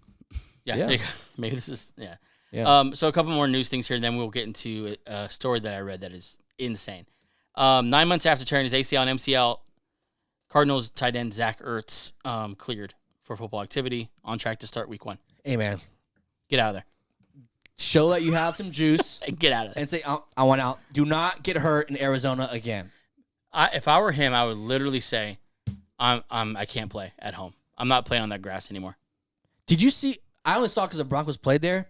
Yeah. Maybe this is Yeah. So a couple more news things here, and then we'll get into a story that I read that is insane. 9 months after tearing his ACL and MCL, Cardinals tight end Zach Ertz cleared for football activity, on track to start week 1. Hey, man. Get out of there. Show that you have some juice. And get out of there. And say, I want out. Do not get hurt in Arizona again. If I were him, I would literally say, I can't play at home. I'm not playing on that grass anymore. Did you see? I only saw because the Broncos played there.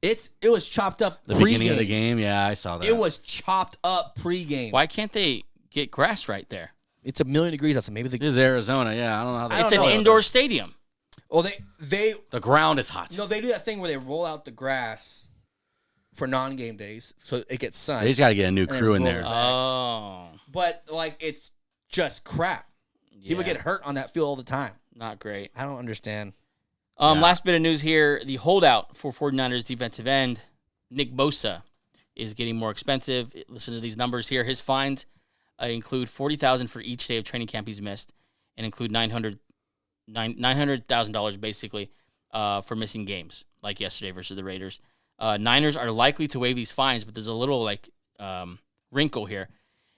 It was chopped up The pre-game. beginning of the game, yeah, I saw that. It was chopped up pregame. Why can't they get grass right there? It's 1,000,000 degrees outside. Maybe This is Arizona, yeah. I don't know how they It's an indoor stadium. Oh, they The ground is hot. they do that thing where they roll out the grass for non-game days, so it gets sun. They just got to get a new then crew in roll there. it back. Oh. But it's just crap. People Yeah. get hurt on that field all the time. Not great. I don't understand. Last bit of news here. The holdout for 49ers defensive end, Nick Bosa, is getting more expensive. Listen to these numbers here. His fines include $40,000 for each day of training camp he's missed, and include $900,000 basically for missing games, like yesterday versus the Raiders. Niners are likely to waive these fines, but there's a little wrinkle here.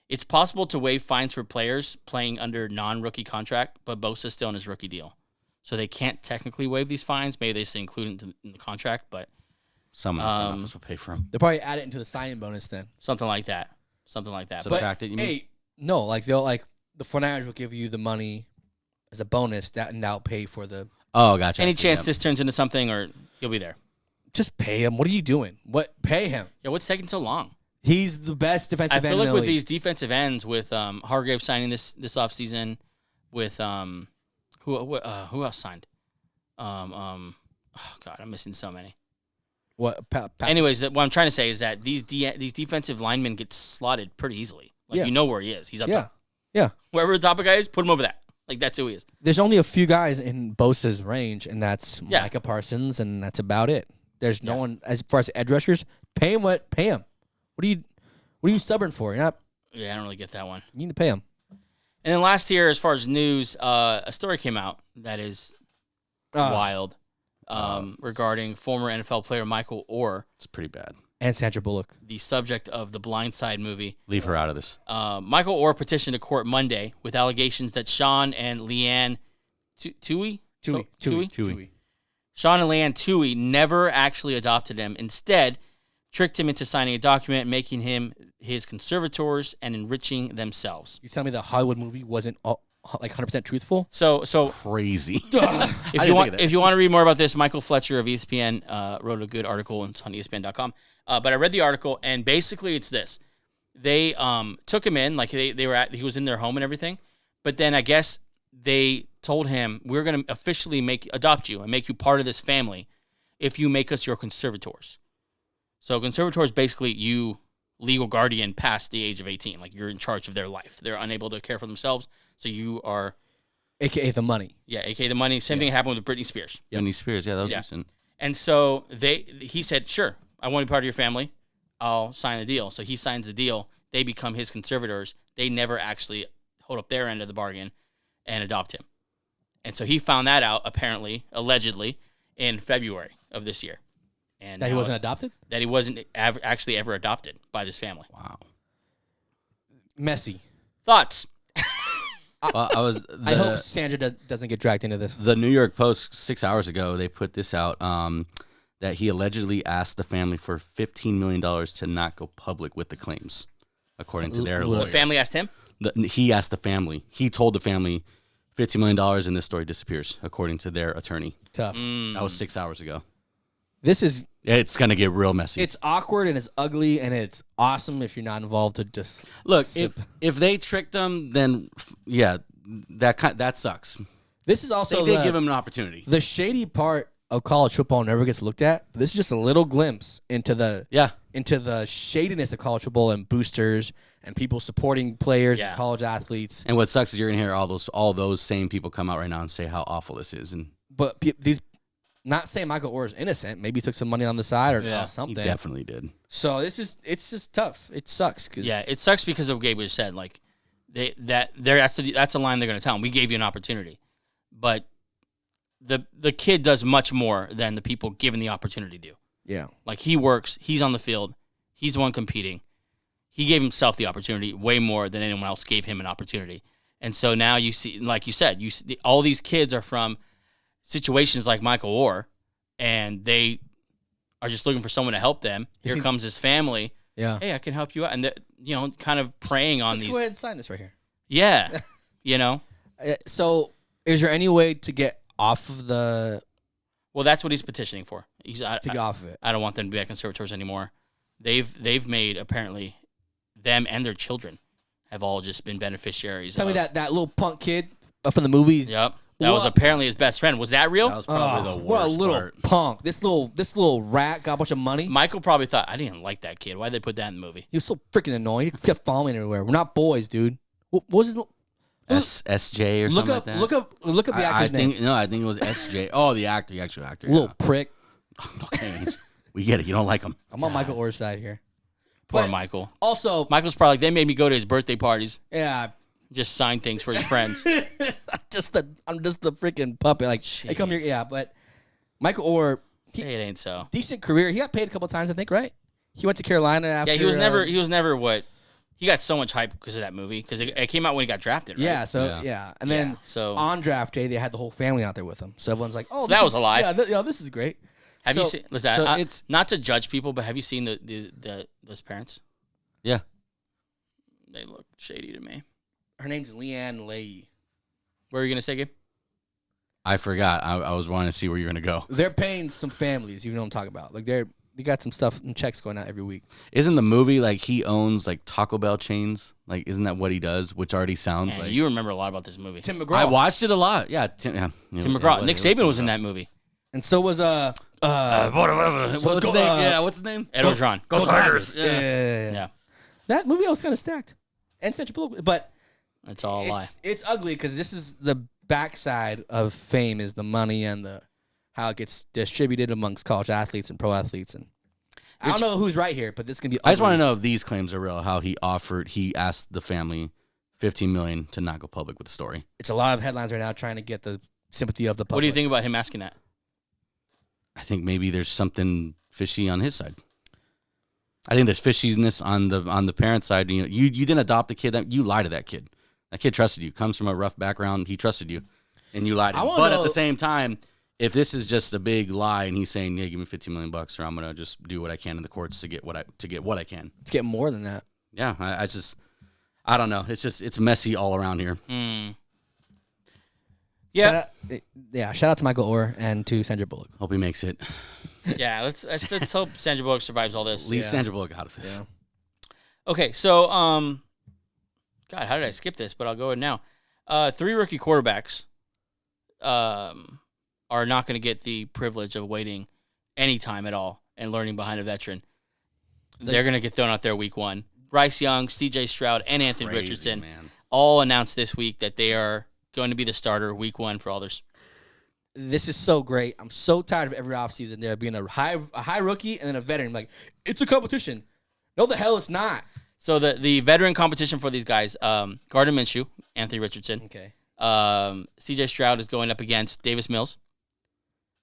It's possible to waive fines for players playing under non-rookie contract, but Bosa's still on his rookie deal. So they can't technically waive these fines. Maybe they say include it in the contract, but Someone in the front office will pay for him. They'll probably add it into the signing bonus then. something like that. Subtract it, you mean? Hey, no, the 49ers will give you the money as a bonus and that'll pay for the. Oh, gotcha. Any I see, chance yeah. this turns into something, or you'll be there? Just pay him. What are you doing? Pay him? Yeah, what's taking so long? He's the best defensive I end feel in like the with league. these defensive ends, with Hargrave signing this offseason, with who else signed? Oh God, I'm missing so many. What? Anyways, what I'm trying to say is that these defensive linemen get slotted pretty easily. Yeah. You know where he is. He's up Yeah. top. Yeah. Wherever the top of guy is, put him over that. That's who he is. There's only a few guys in Bosa's range, and that's Yeah. Micah Parsons, and that's about it. There's no one as far as edge rushers. Pay him what? Pay him. What are you stubborn for? You're not. Yeah, I don't really get that one. You need to pay him. And then last year, as far as news, a story came out that is wild regarding former NFL player Michael Orr, It's pretty bad. And Sandra Bullock. the subject of the Blind Side movie. Leave her out of this. Michael Orr petitioned a court Monday with allegations that Sean and Leanne Tui? Tui. Sean and Leanne Tui never actually adopted him. Instead, tricked him into signing a document, making him his conservators and enriching themselves. You tell me the Hollywood movie wasn't 100% truthful? So Crazy. if you want to read more about this, Michael Fletcher of ESPN wrote a good article. It's on ESPN.com. But I read the article, and basically it's this: they took him in, he was in their home and everything. But then I guess they told him, we're going to officially adopt you and make you part of this family if you make us your conservators. So conservators basically you legal guardian past the age of 18. Like you're in charge of their life. They're unable to care for themselves, so you are. AKA the money. Yeah, AKA the money. Same thing happened with Britney Spears. Britney Spears, yeah, that was recent. And so he said, sure, I want to be part of your family. I'll sign the deal. So he signs the deal. They become his conservators. They never actually hold up their end of the bargain and adopt him. And so he found that out, apparently, allegedly, in February of this year. And That he wasn't adopted? That he wasn't actually ever adopted by this family. Wow. Messy. Thoughts? Well, I hope Sandra doesn't get dragged into this. The New York Post 6 hours ago, they put this out that he allegedly asked the family for $15 million to not go public with the claims. according to their The lawyer. The family asked him. He asked the family. He told the family $15 million and this story disappears, according to their attorney. Tough. That was 6 hours ago. This is It's going to get real messy. it's awkward and it's ugly and it's awesome if you're not involved to just Look, sip. if they tricked them, then yeah, that sucks. This is also They did give him an opportunity. the shady part of college football never gets looked at. But this is just a little glimpse into the shadiness of college football and boosters and people supporting players and college athletes. And what sucks is you're gonna hear all those same people come out right now and say how awful this is. And But these, not saying Michael Orr is innocent. Maybe he took some money on the side or something. he definitely did. So it's just tough. It sucks. Yeah, it sucks because of what Gabe just said. Like that's a line they're going to tell him. We gave you an opportunity, but the kid does much more than the people given the opportunity do. Yeah. Like he works, he's on the field, he's the one competing. He gave himself the opportunity way more than anyone else gave him an opportunity. And so now you see, like you said, all these kids are from situations like Michael Orr, and they are just looking for someone to help them. Here comes his family. Yeah. Hey, I can help you out. And, kind of preying on these. Go ahead and sign this right here. Yeah. So is there any way to get off of the Well, that's what he's petitioning for. to get off of it? I don't want them to be at conservators anymore. They've made, apparently, them and their children have all just been beneficiaries. Tell me that little punk kid from the movies. Yep. That was apparently his best friend. Was that real? That was probably the worst What a little part. punk. This little rat got a bunch of money. Michael probably thought, I didn't like that kid. Why'd they put that in the movie? He was so freaking annoying. He kept following me everywhere. We're not boys, dude. What was his? SJ or something like that. Look up the actor's name. I think it was SJ. Oh, the actor, the actual actor. Little prick. Okay, we get it. You don't like him. I'm on Michael Orr's side here. Poor But Michael. Also, Michael's probably like, they made me go to his birthday parties, yeah, just sign things for his friends. I'm just the freaking puppet. Like, hey, come here. Jeez. Yeah, but Michael Orr, Say it ain't so. decent career. He got paid a couple times, I think, right? He went to Carolina after. Yeah, he was never what. He got so much hype because of that movie, because it came out when he got drafted, right? Yeah, so Yeah. and then Yeah, so- on draft day they had the whole family out there with him. So everyone's like, "Oh, So this that was is- a lie. Yeah, this is great." Have you So- seen? Listen, so it's not to judge people, but have you seen those parents? Yeah. They look shady to me. Her name's Leanne Leahy. What were you gonna say, Gabe? I forgot. I was wanting to see where you're gonna go. They're paying some families. You know what I'm talking about? Like they got some stuff and checks going out every week. Isn't the movie like he owns like Taco Bell chains? Like, isn't that what he does? Which already sounds Man, like. you remember a lot about this movie. Tim McGraw. I watched it a lot. Yeah, Tim McGraw. Nick Saban was in that movie. And so was What's his name? Yeah, what's his name? Ed Orgeron. Go Tigers. Yeah. Yeah, That movie was kind of stacked. And Central Bullock, but it's all a lie. it's ugly because this is the backside of fame is the money and the how it gets distributed amongst college athletes and pro athletes. And I don't know who's right here, but this can be. I just want to know if these claims are real. How he asked the family $15 million to not go public with the story. It's a lot of headlines right now trying to get the sympathy of the public. What do you think about him asking that? I think maybe there's something fishy on his side. I think there's fishiness on the parent side. You didn't adopt a kid. That you lied to that kid. That kid trusted you. Comes from a rough background. He trusted you, and you lied to him. But at the same time, if this is just a big lie and he's saying, "Yeah, give me $15 million, or I'm gonna just do what I can in the courts to get what I can." To get more than that. Yeah, I don't know. It's messy all around here. Yeah, Shout out to Michael Orr and to Sandra Bullock. Hope he makes it. yeah. Let's hope Sandra Bullock survives all this. Leave Sandra Bullock out of this. Yeah. Okay, so God, how did I skip this? But I'll go ahead now. 3 rookie quarterbacks are not going to get the privilege of waiting any time at all and learning behind a veteran. They're going to get thrown out there week 1. Bryce Young, C.J. Stroud, and Anthony Crazy, Richardson man. all announced this week that they are going to be the starter week 1 for all their. This is so great. I'm so tired of every offseason there being a high rookie and then a veteran. Like, it's a competition. No, the hell it's not. So the veteran competition for these guys, Gardner Minshew, Anthony Richardson. Okay. C.J. Stroud is going up against Davis Mills.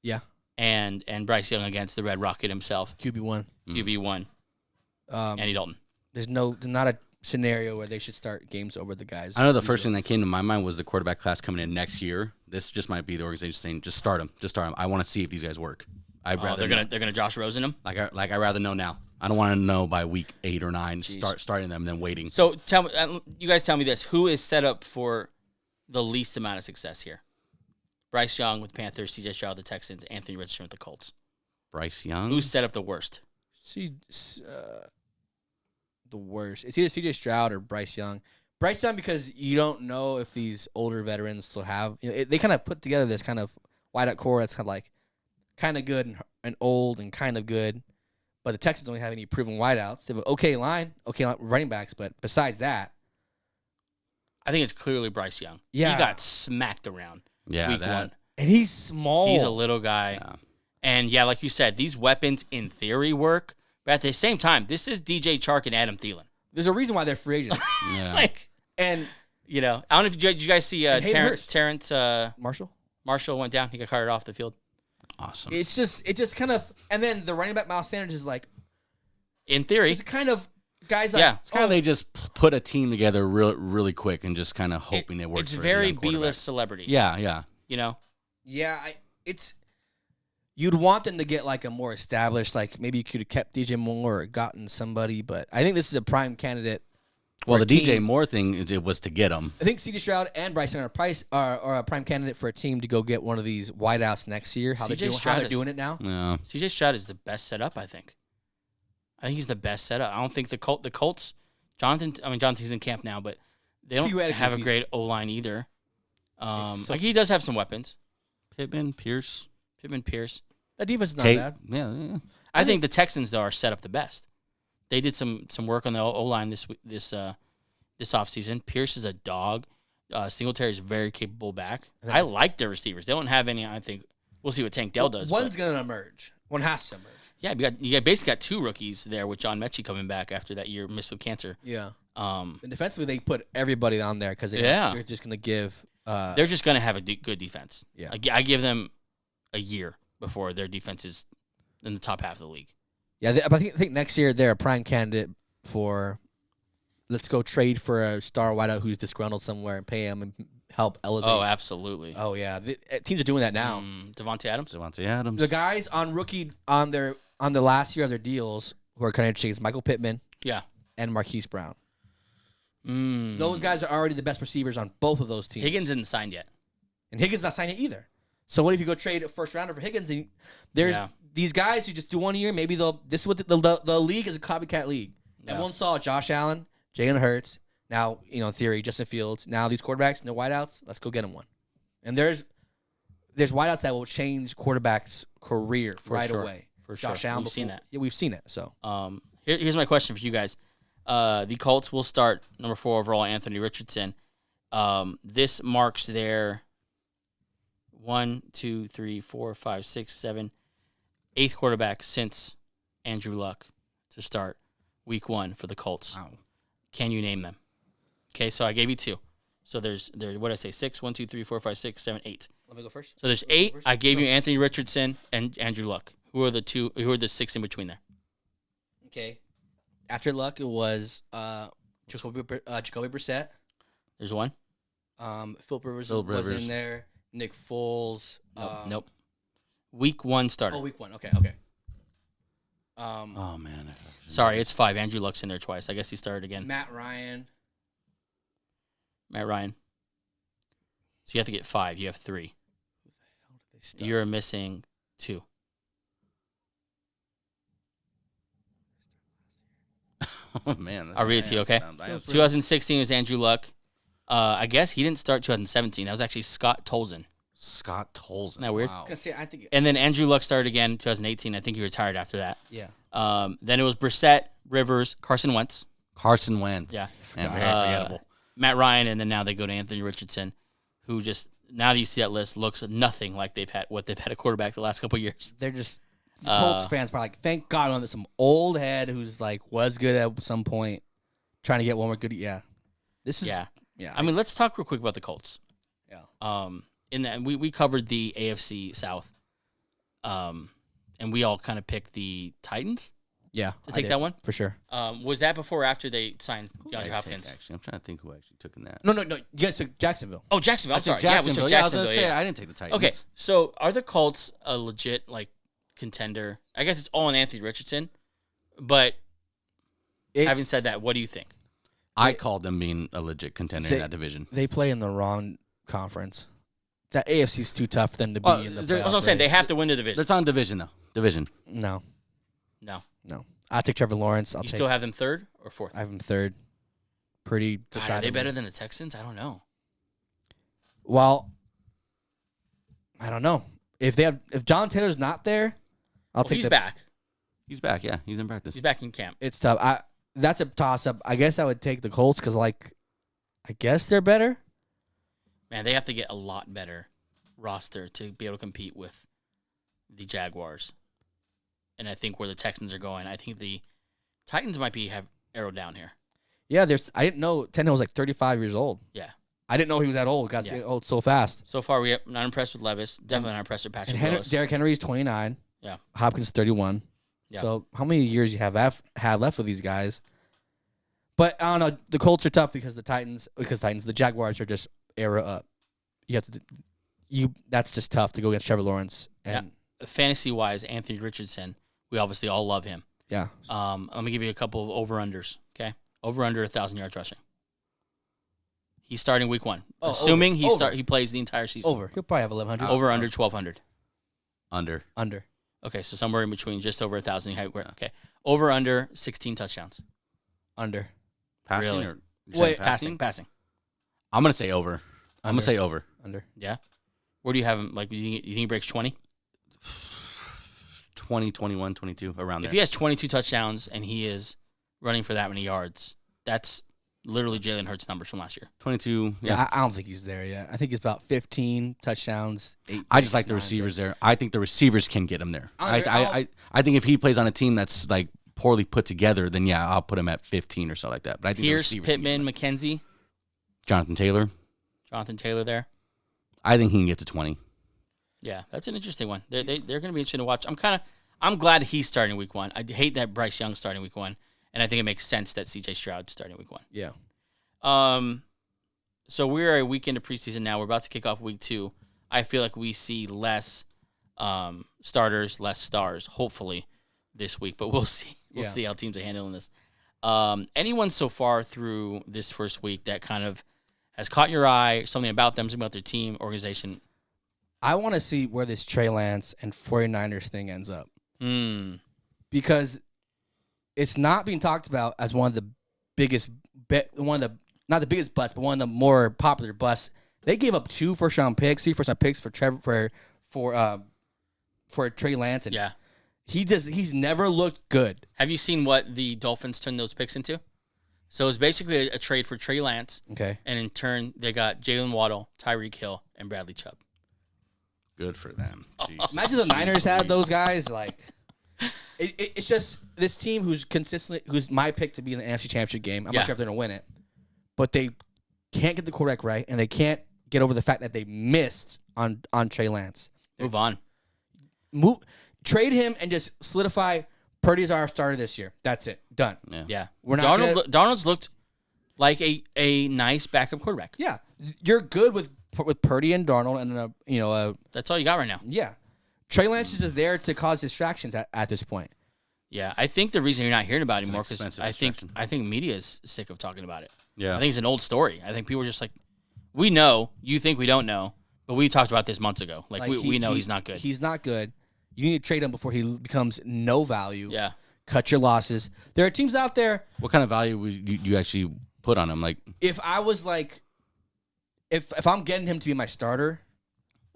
Yeah. And Bryce Young against the Red Rocket himself, QB1. QB1, Andy Dalton. There's not a scenario where they should start games over the guys. I know the first thing that came to my mind was the quarterback class coming in next year. This just might be the organization saying, just start them. I want to see if these guys work. I'd rather they're gonna Josh Rosen him. I'd rather know now. I don't want to know by week 8 or 9. Starting them and then waiting. So tell me, you guys tell me this: who is set up for the least amount of success here? Bryce Young with Panthers, C.J. Stroud with the Texans, Anthony Richardson with the Colts. Bryce Young. Who's set up the worst? The worst. It's either C.J. Stroud or Bryce Young. Bryce Young, because you don't know if these older veterans still have. They kind of put together this kind of wideout core that's kind of good and old and kind of good. But the Texans don't have any proven wideouts. They have an okay line running backs, but besides that, I think it's clearly Bryce Young. Yeah. He got smacked around week 1. And he's small. He's a little guy. Yeah. And, like you said, these weapons in theory work. But at the same time, this is DJ Chark and Adam Thielen. There's a reason why they're free agents. Yeah. And, I don't know if you guys see Terrence Marshall went down. He got carted off the field. Awesome. It just kind of, and then the running back Miles Sanders is In theory. just kind of guys It's kind of they just put a team together really quick and just kind of hoping it works. It's for very a young quarterback. B-list celebrity. Yeah. Yeah, you'd want them to get a more established, maybe you could have kept DJ Moore or gotten somebody, but I think this is a prime candidate. Well, the DJ team. Moore thing it was to get him. I think C.J. Stroud and Bryce Young are a prime candidate for a team to go get one of these wideouts next year. How they're doing it now. Yeah. CJ Stroud is the best setup, I think. I think he's the best setup. I don't think the Colts, Jonathan's in camp now, but they don't have a great O-line either. He does have some weapons. Pittman, Pierce. That defense is not Tate. bad. Yeah. I think the Texans, though, are set up the best. They did some work on the O-line this offseason. Pierce is a dog. Singletary is a very capable back. I like their receivers. They don't have any. I think we'll see what Tank Dell does. One's going to emerge. One has to emerge. Yeah, you basically got 2 rookies there with John Mechie coming back after that year missed with cancer. Yeah. And defensively, they put everybody on there because they're just going to give. They're just going to have a good defense. Yeah. I give them a year before their defense is in the top half of the league. Yeah, I think next year they're a prime candidate for. Let's go trade for a star wideout who's disgruntled somewhere and pay him and help elevate. Oh, absolutely. Oh yeah, teams are doing that now. Devontae Adams. The guys on rookie on the last year of their deals who are kind of interesting is Michael Pittman. Yeah. And Marquise Brown. Those guys are already the best receivers on both of those teams. Higgins isn't signed yet. And Higgins not signed yet either. So what if you go trade a first rounder for Higgins? And there's these guys who just do 1 year. Maybe this is what the league is a copycat league. Yeah. Everyone saw Josh Allen, Jalen Hurts. Now in theory Justin Fields. Now these quarterbacks, no wideouts. Let's go get them one. And there's wideouts that will change quarterbacks' career away. For sure. Josh Allen. We've seen that. Yeah, we've seen it. So here's my question for you guys. The Colts will start number 4 overall, Anthony Richardson. This marks their 1, 2, 3, 4, 5, 6, 7, 8th quarterback since Andrew Luck to start week 1 for the Colts. Wow. Can you name them? Okay, so I gave you 2. So there's what did I say? 6, 1, 2, 3, 4, 5, 6, 7, 8. Let me go first. So there's 8. I gave you Anthony Richardson and Andrew Luck. Who are the 2? Who are the 6 in between there? Okay. After Luck, it was Jacoby Brissett. There's 1. Philip Rivers was in there. Nick Foles. Nope. Week 1 starter. Oh, week 1. Okay. Oh man. Sorry, it's 5. Andrew Luck's in there twice. I guess he started again. Matt Ryan. So you have to get 5. You have 3. Who the hell did they start? You're missing 2. Oh man. I'll read it to you, okay? 2016 was Andrew Luck. I guess he didn't start 2017. That was actually Scott Tolzien. Isn't that weird? Wow. I think. And then Andrew Luck started again 2018. I think he retired after that. Yeah. Then it was Brissett, Rivers, Carson Wentz. Yeah. And, Very forgettable. Matt Ryan, and then now they go to Anthony Richardson, who just, now that you see that list, looks nothing like they've had a quarterback the last couple of years. They're just the Colts fans probably thank God on some old head who's was good at some point, trying to get one more good. Yeah. This is yeah. I mean, let's talk real quick about the Colts. Yeah. In that we covered the AFC South, and we all kind of picked the Titans. Yeah, to take that one for sure. Was that before or after they signed DeAndre Hopkins? Actually, I'm trying to think who actually took in that. No. You guys took Jacksonville. Oh, Jacksonville. I'm sorry. Jacksonville. Yeah, we took Yeah, Jacksonville. I was gonna say I didn't take the Titans. Okay, so are the Colts a legit contender. I guess it's all on Anthony Richardson. But having said that, what do you think? I called them being a legit contender in that division. They play in the wrong conference. That AFC's too tough for them to be in the playoff That's what I'm saying. They race. have to win the division. They're on division, though. Division. No. No. I'll take Trevor Lawrence. You still have them third or fourth? I have him third. Pretty God, are they decidedly. better than the Texans? I don't know. Well, I don't know. If John Taylor's not there, I'll take He's back. He's back, yeah. He's in practice. He's back in camp. It's tough. That's a toss-up. I guess I would take the Colts because, I guess they're better. Man, they have to get a lot better roster to be able to compete with the Jaguars. And I think where the Texans are going, I think the Titans might have arrowed down here. Yeah, I didn't know Tannehill was 35 years old. Yeah. I didn't know he was that old. Got old so fast. So far, we're not impressed with Levis. Definitely not impressed with Patrick Willis. Derrick Henry's 29. Yeah. Hopkins 31. Yeah. So how many years you have left with these guys? But I don't know. The Colts are tough because the Jaguars are just era up. That's just tough to go against Trevor Lawrence. And Fantasy-wise, Anthony Richardson, we obviously all love him. yeah. Let me give you a couple of over-unders, okay? Over-under 1,000 yards rushing. He's starting week 1. Assuming he plays the entire season. Over. He'll probably have 1,100. Over-under 1,200. Under. Okay, so somewhere in between, just over 1,000. Okay. Over-under 16 touchdowns. Under. Passing Really? or you're saying Passing. I'm going to say over. I'm going to say over. Under. Yeah? Where do you have him? You think he breaks 20? 20, 21, 22, around there. If he has 22 touchdowns and he is running for that many yards, that's literally Jalen Hurts' numbers from last year. 22, Yeah, I don't think he's there yet. I think it's about 15 touchdowns. 8 I just like the 9, receivers there. I think the receivers can get him there. I'll- I think if he plays on a team that's poorly put together, then yeah, I'll put him at 15 or so like that. But I think Pierce, the receivers can get Pittman, him. McKenzie, Jonathan Taylor, there. I think he can get to 20. Yeah, that's an interesting one. They're going to be interesting to watch. I'm glad he's starting week 1. I hate that Bryce Young's starting week 1, and I think it makes sense that C.J. Stroud's starting week 1. Yeah. So we're a week into preseason now. We're about to kick off week 2. I feel like we see less starters, less stars, hopefully, this week. But we'll see. We'll see how teams are handling this. Anyone so far through this first week that kind of has caught your eye, something about them, something about their team, organization? I want to see where this Trey Lance and 49ers thing ends up. Because it's not being talked about as one of the biggest not the biggest busts, but one of the more popular busts. They gave up 2 first-round picks, 3 first-round picks for Trey Lance, and he's never looked good. Have you seen what the Dolphins turned those picks into? So it was basically a trade for Trey Lance, Okay. and in turn they got Jalen Waddle, Tyreek Hill, and Bradley Chubb. Good for them. Jeez. Imagine the Niners had those guys. It's just this team who's my pick to be in the NFC Championship game. I'm not sure if they're going to win it, but they can't get the quarterback right, and they can't get over the fact that they missed on Trey Lance. Move on. Trade him and just solidify Purdy's our starter this year. That's it. Done. Yeah. We're not Darnold's looked like a nice backup quarterback. Yeah, you're good with Purdy and Darnold, and That's all you got right now. yeah. Trey Lance is just there to cause distractions at this point. Yeah, I think the reason you're not hearing about it anymore because expensive I think media is sick of talking about it. Yeah. I think it's an old story. I think people are just like, we know, you think we don't know, but we talked about this months ago. We know he's not good. He's not good. You need to trade him before he becomes no value. Yeah. Cut your losses. There are teams out there. What kind of value would you actually put on him? If I was if I'm getting him to be my starter,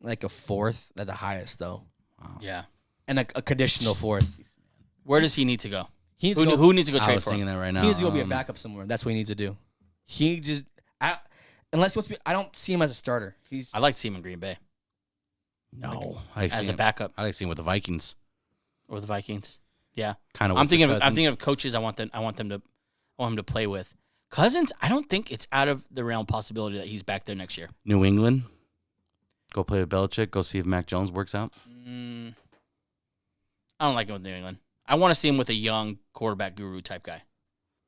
a 4th at the highest though. Wow. Yeah. And a conditional 4th. Where does he need to go? Who needs to go I trade was for him? thinking that right now. He needs to go be a backup somewhere. That's what he needs to do. Unless he wants to be, I don't see him as a starter. I like to see him in Green Bay No. as a backup I like seeing with the Vikings. or the Vikings. Yeah. Kind of. I'm thinking of coaches I want him to play with. Cousins, I don't think it's out of the realm possibility that he's back there next year. New England. Go play with Belichick. Go see if Mac Jones works out. I don't like him with New England. I want to see him with a young quarterback guru type guy.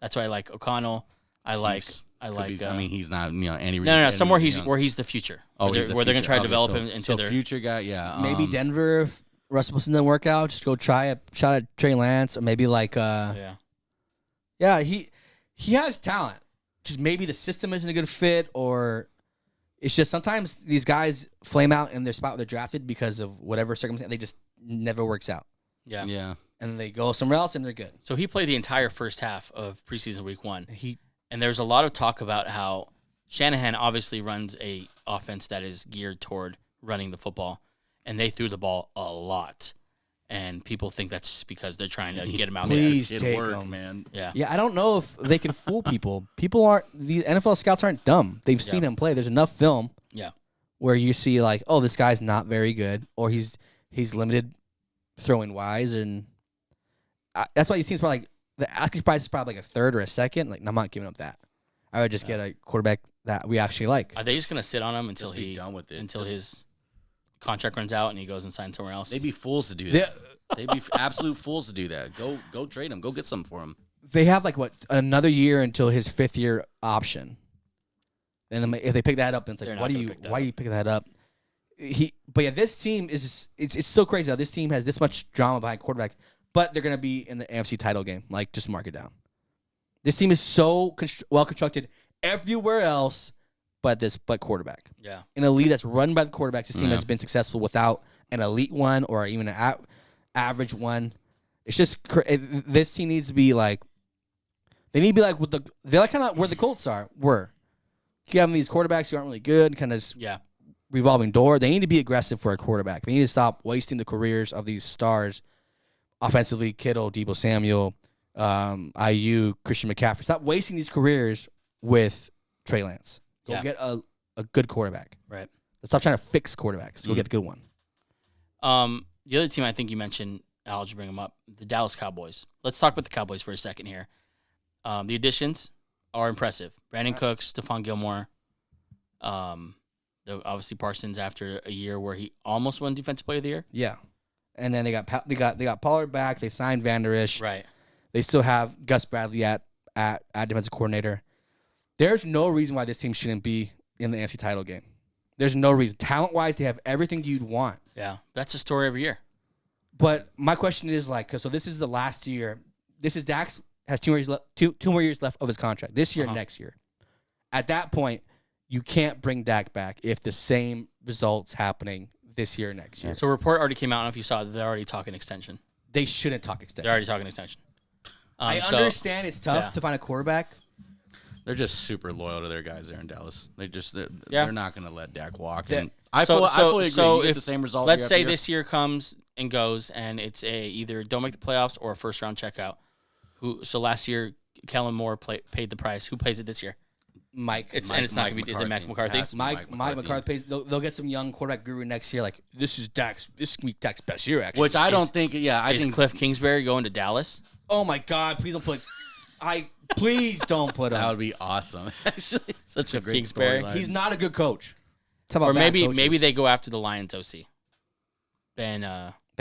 That's why I like O'Connell. I like. He's not. Andy Reid. No. Somewhere where he's the future. Oh, where they're going to try to develop him into so their future guy. Yeah. Maybe Denver Russell Wilson didn't work out, just go try a shot at Trey Lance, or maybe like he has talent. Just maybe the system isn't a good fit, or it's just sometimes these guys flame out in their spot where they're drafted because of whatever circumstance. They just never works out. Yeah. Yeah. And then they go somewhere else and they're good. So he played the entire first half of preseason week 1. And there's a lot of talk about how Shanahan obviously runs a offense that is geared toward running the football, and they threw the ball a lot. And people think that's just because they're trying to get him out there. Please It take worked, him. man. Yeah. Yeah, I don't know if they can fool people. People aren't, the NFL scouts aren't dumb. They've seen him play. There's enough film where you see like, oh, this guy's not very good, or he's limited throwing wise, and that's why he seems probably like the asking price is probably like a third or a second. Like, I'm not giving up that. I would just get a quarterback that we actually like. Are they just gonna sit on him until Just be done with it. until his contract runs out and he goes and signs somewhere else? They'd be fools to do that. They'd be absolute fools to do that. Go trade him. Go get something for him. They have like another year until his 5th year option. And then if they pick that up, then it's They're like, not gonna pick that why up. are you picking that up? But yeah, this team is it's so crazy how this team has this much drama behind quarterback, but they're gonna be in the AFC title game. Like, just mark it down. This team is so well constructed everywhere else, but quarterback. Yeah. In a league that's run by the quarterbacks, this team has been successful without an elite one or even an average one. It's just this team needs to be like, they need to be like they're like kind of where the Colts were. You have these quarterbacks who aren't really good, kind of revolving door. They need to be aggressive for a quarterback. They need to stop wasting the careers of these stars offensively. Kittle, Deebo Samuel, IU, Christian McCaffrey. Stop wasting these careers with Trey Lance. Go get a good quarterback. Right. Stop trying to fix quarterbacks. Go get a good one. The other team I think you mentioned, I'll just bring them up, the Dallas Cowboys. Let's talk about the Cowboys for a second here. The additions are impressive. Brandon Cooks, Stephon Gilmore, obviously Parsons after a year where he almost won Defensive Player of the Year. Yeah, and then they got Pollard back. They signed Vander Esch. Right. They still have Gus Bradley at defensive coordinator. There's no reason why this team shouldn't be in the AFC title game. There's no reason. Talent-wise, they have everything you'd want. Yeah, that's the story every year. But my question is, like, so this is the last year. This is Dax has 2 more years left of his contract. This year, next year. At that point, you can't bring Dak back if the same results happening this year, next year. So a report already came out. I don't know if you saw it. They're already talking extension. They shouldn't talk extension. They're already talking extension. I understand it's tough to find a quarterback. They're just super loyal to their guys there in Dallas. They're not going to let Dak walk. And I fully agree. So you get if the same result. let's year say after year. this year comes and goes, and it's either don't make the playoffs or a first round checkout. So last year, Kellen Moore paid the price. Who pays it this year? Mike. It's not going to be. Is it Mike McCarthy? Mike McCarthy pays. They'll get some young quarterback guru next year. Like, this is Dak's. This is Dak's best year, actually. Which I don't think. Yeah, I Is think Cliff Kingsbury going to Dallas? Oh my God! Please don't put. Please don't put him. that would be awesome. Actually, such a great Kingsbury. storyline. He's not a good coach. Or maybe they go after the Lions OC. Ben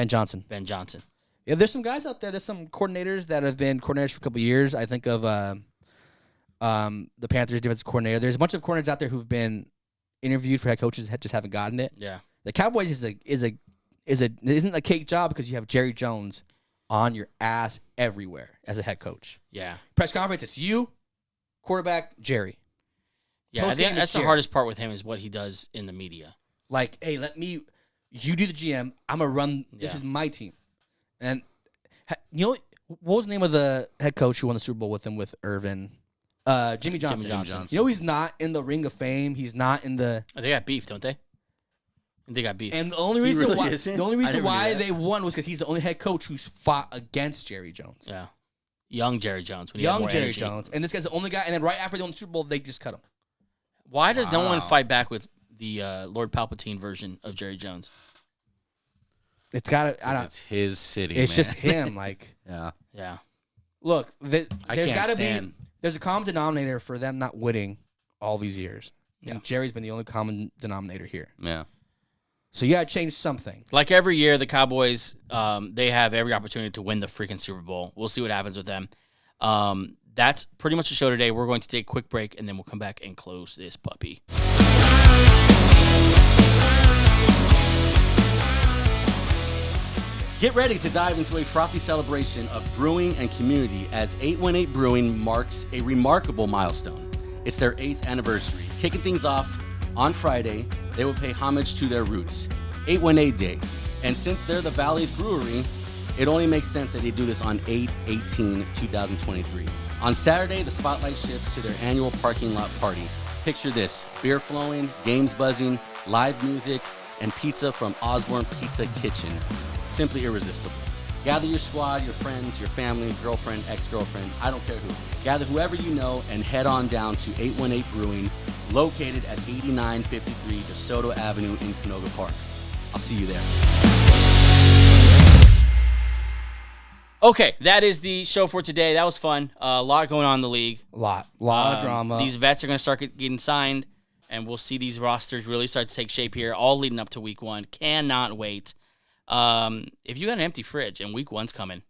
Johnson. Ben Johnson. Yeah, there's some guys out there. There's some coordinators that have been coordinators for a couple of years. I think of the Panthers defensive coordinator. There's a bunch of coordinators out there who've been interviewed for head coaches, just haven't gotten it. Yeah. The Cowboys isn't a cake job because you have Jerry Jones on your ass everywhere as a head coach. Yeah. Press conference, it's you, quarterback, Jerry. Yeah, I Post-game think that's the cheer. hardest part with him is what he does in the media. Like, hey, you do the GM. I'm going to run. This Yeah. is my team. And you know, what was the name of the head coach who won the Super Bowl with him with Irvin? Jimmy Johnson. Jimmy Johnson. You know, he's not in the Ring of Fame. He's not in the. Oh, they got beef, don't they? They got beef. And the only reason really why isn't? the only I reason never knew why that. they won was because he's the only head coach who's fought against Jerry Jones. Yeah. Young Jerry Jones. When he had Young more Jerry energy. Jones. And this guy's the only guy. And then right after they won the Super Bowl, they just cut him. Why does no one Wow. fight back with the Lord Palpatine version of Jerry Jones? It's got to. I don't. It's his city. It's man. just him. Like, Yeah. Yeah. look, there's I got can't to be. stand. There's a common denominator for them not winning all these years. Yeah. And Jerry's been the only common denominator here. Yeah. So you got to change something. Like every year, the Cowboys, they have every opportunity to win the freaking Super Bowl. We'll see what happens with them. That's pretty much the show today. We're going to take a quick break, and then we'll come back and close this puppy. Get ready to dive into a frothy celebration of brewing and community as 818 Brewing marks a remarkable milestone. It's their 8th anniversary. Kicking things off on Friday, they will pay homage to their roots, 818 Day. And since they're the Valley's brewery, it only makes sense that they do this on 8/18/2023. On Saturday, the spotlight shifts to their annual parking lot party. Picture this: beer flowing, games buzzing, live music, and pizza from Osborne Pizza Kitchen. Simply irresistible. Gather your squad, your friends, your family, girlfriend, ex-girlfriend, I don't care who. Gather whoever you know and head on down to 818 Brewing, located at 8953 DeSoto Avenue in Canoga Park. I'll see you there. Okay, that is the show for today. That was fun. A lot going on in the league. A lot of drama. These vets are going to start getting signed, and we'll see these rosters really start to take shape here, all leading up to week 1. Cannot wait. If you got an empty fridge and week 1's coming,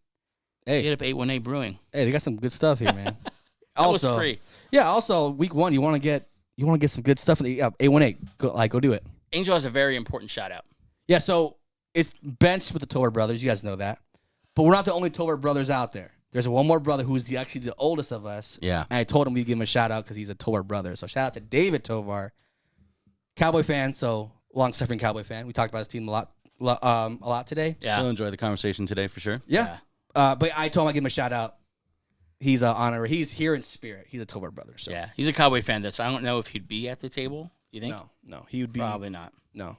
hit up 818 Brewing. Hey, they got some good stuff here, man. That was free. Yeah, also week 1, you want to get some good stuff. 818, go do it. Angel has a very important shout out. Yeah, so it's benched with the Tovar brothers. You guys know that. But we're not the only Tovar brothers out there. There's one more brother who's actually the oldest of us. Yeah. And I told him we'd give him a shout out because he's a Tovar brother. So shout out to David Tovar, Cowboy fan. So long-suffering Cowboy fan. We talked about his team a lot today. Yeah. We'll enjoy the conversation today for sure. Yeah. But I told him I'd give him a shout out. He's an honorary. He's here in spirit. He's a Tovar brother. So. Yeah, he's a Cowboy fan. So I don't know if he'd be at the table. You think? No. He would be. Probably not. No.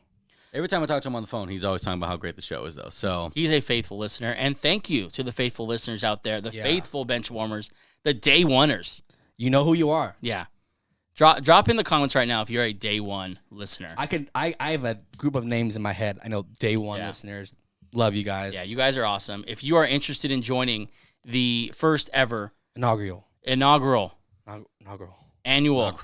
Every time I talk to him on the phone, he's always talking about how great the show is, though. So he's a faithful listener, and thank you to the faithful listeners out there, the faithful bench warmers, the day oneers. You know who you are. Yeah. Drop in the comments right now if you're a day one listener. I have a group of names in my head. I know day one listeners. Love you guys. Yeah, you guys are awesome. If you are interested in joining the first ever inaugural annual.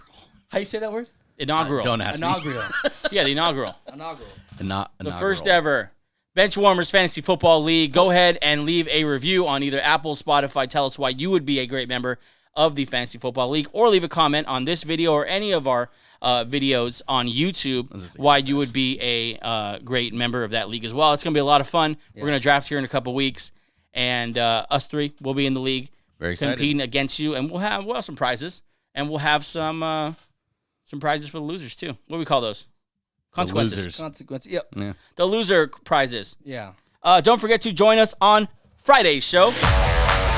How you say that word? Inaugural. Don't ask inaugural. me. Yeah, the inaugural. The first ever Bench Warmers Fantasy Football League. Go ahead and leave a review on either Apple, Spotify. Tell us why you would be a great member of the Fantasy Football League, or leave a comment on this video or any of our videos on YouTube why you would be a great member of that league as well. It's going to be a lot of fun. Yeah. We're going to draft here in a couple weeks, and us three will be in the league competing against you, and we'll have some prizes, and we'll have some prizes for the losers too. What do we call those? Consequences. Yep. Yeah. The loser prizes. Yeah. Don't forget to join us on Friday's show.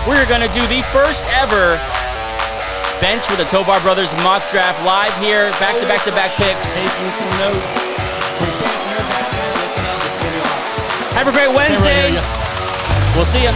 We're going to do the first ever Bench with the Tovar Brothers mock draft live here, back-to-back picks. Taking some notes. Have a great Wednesday. We'll see you.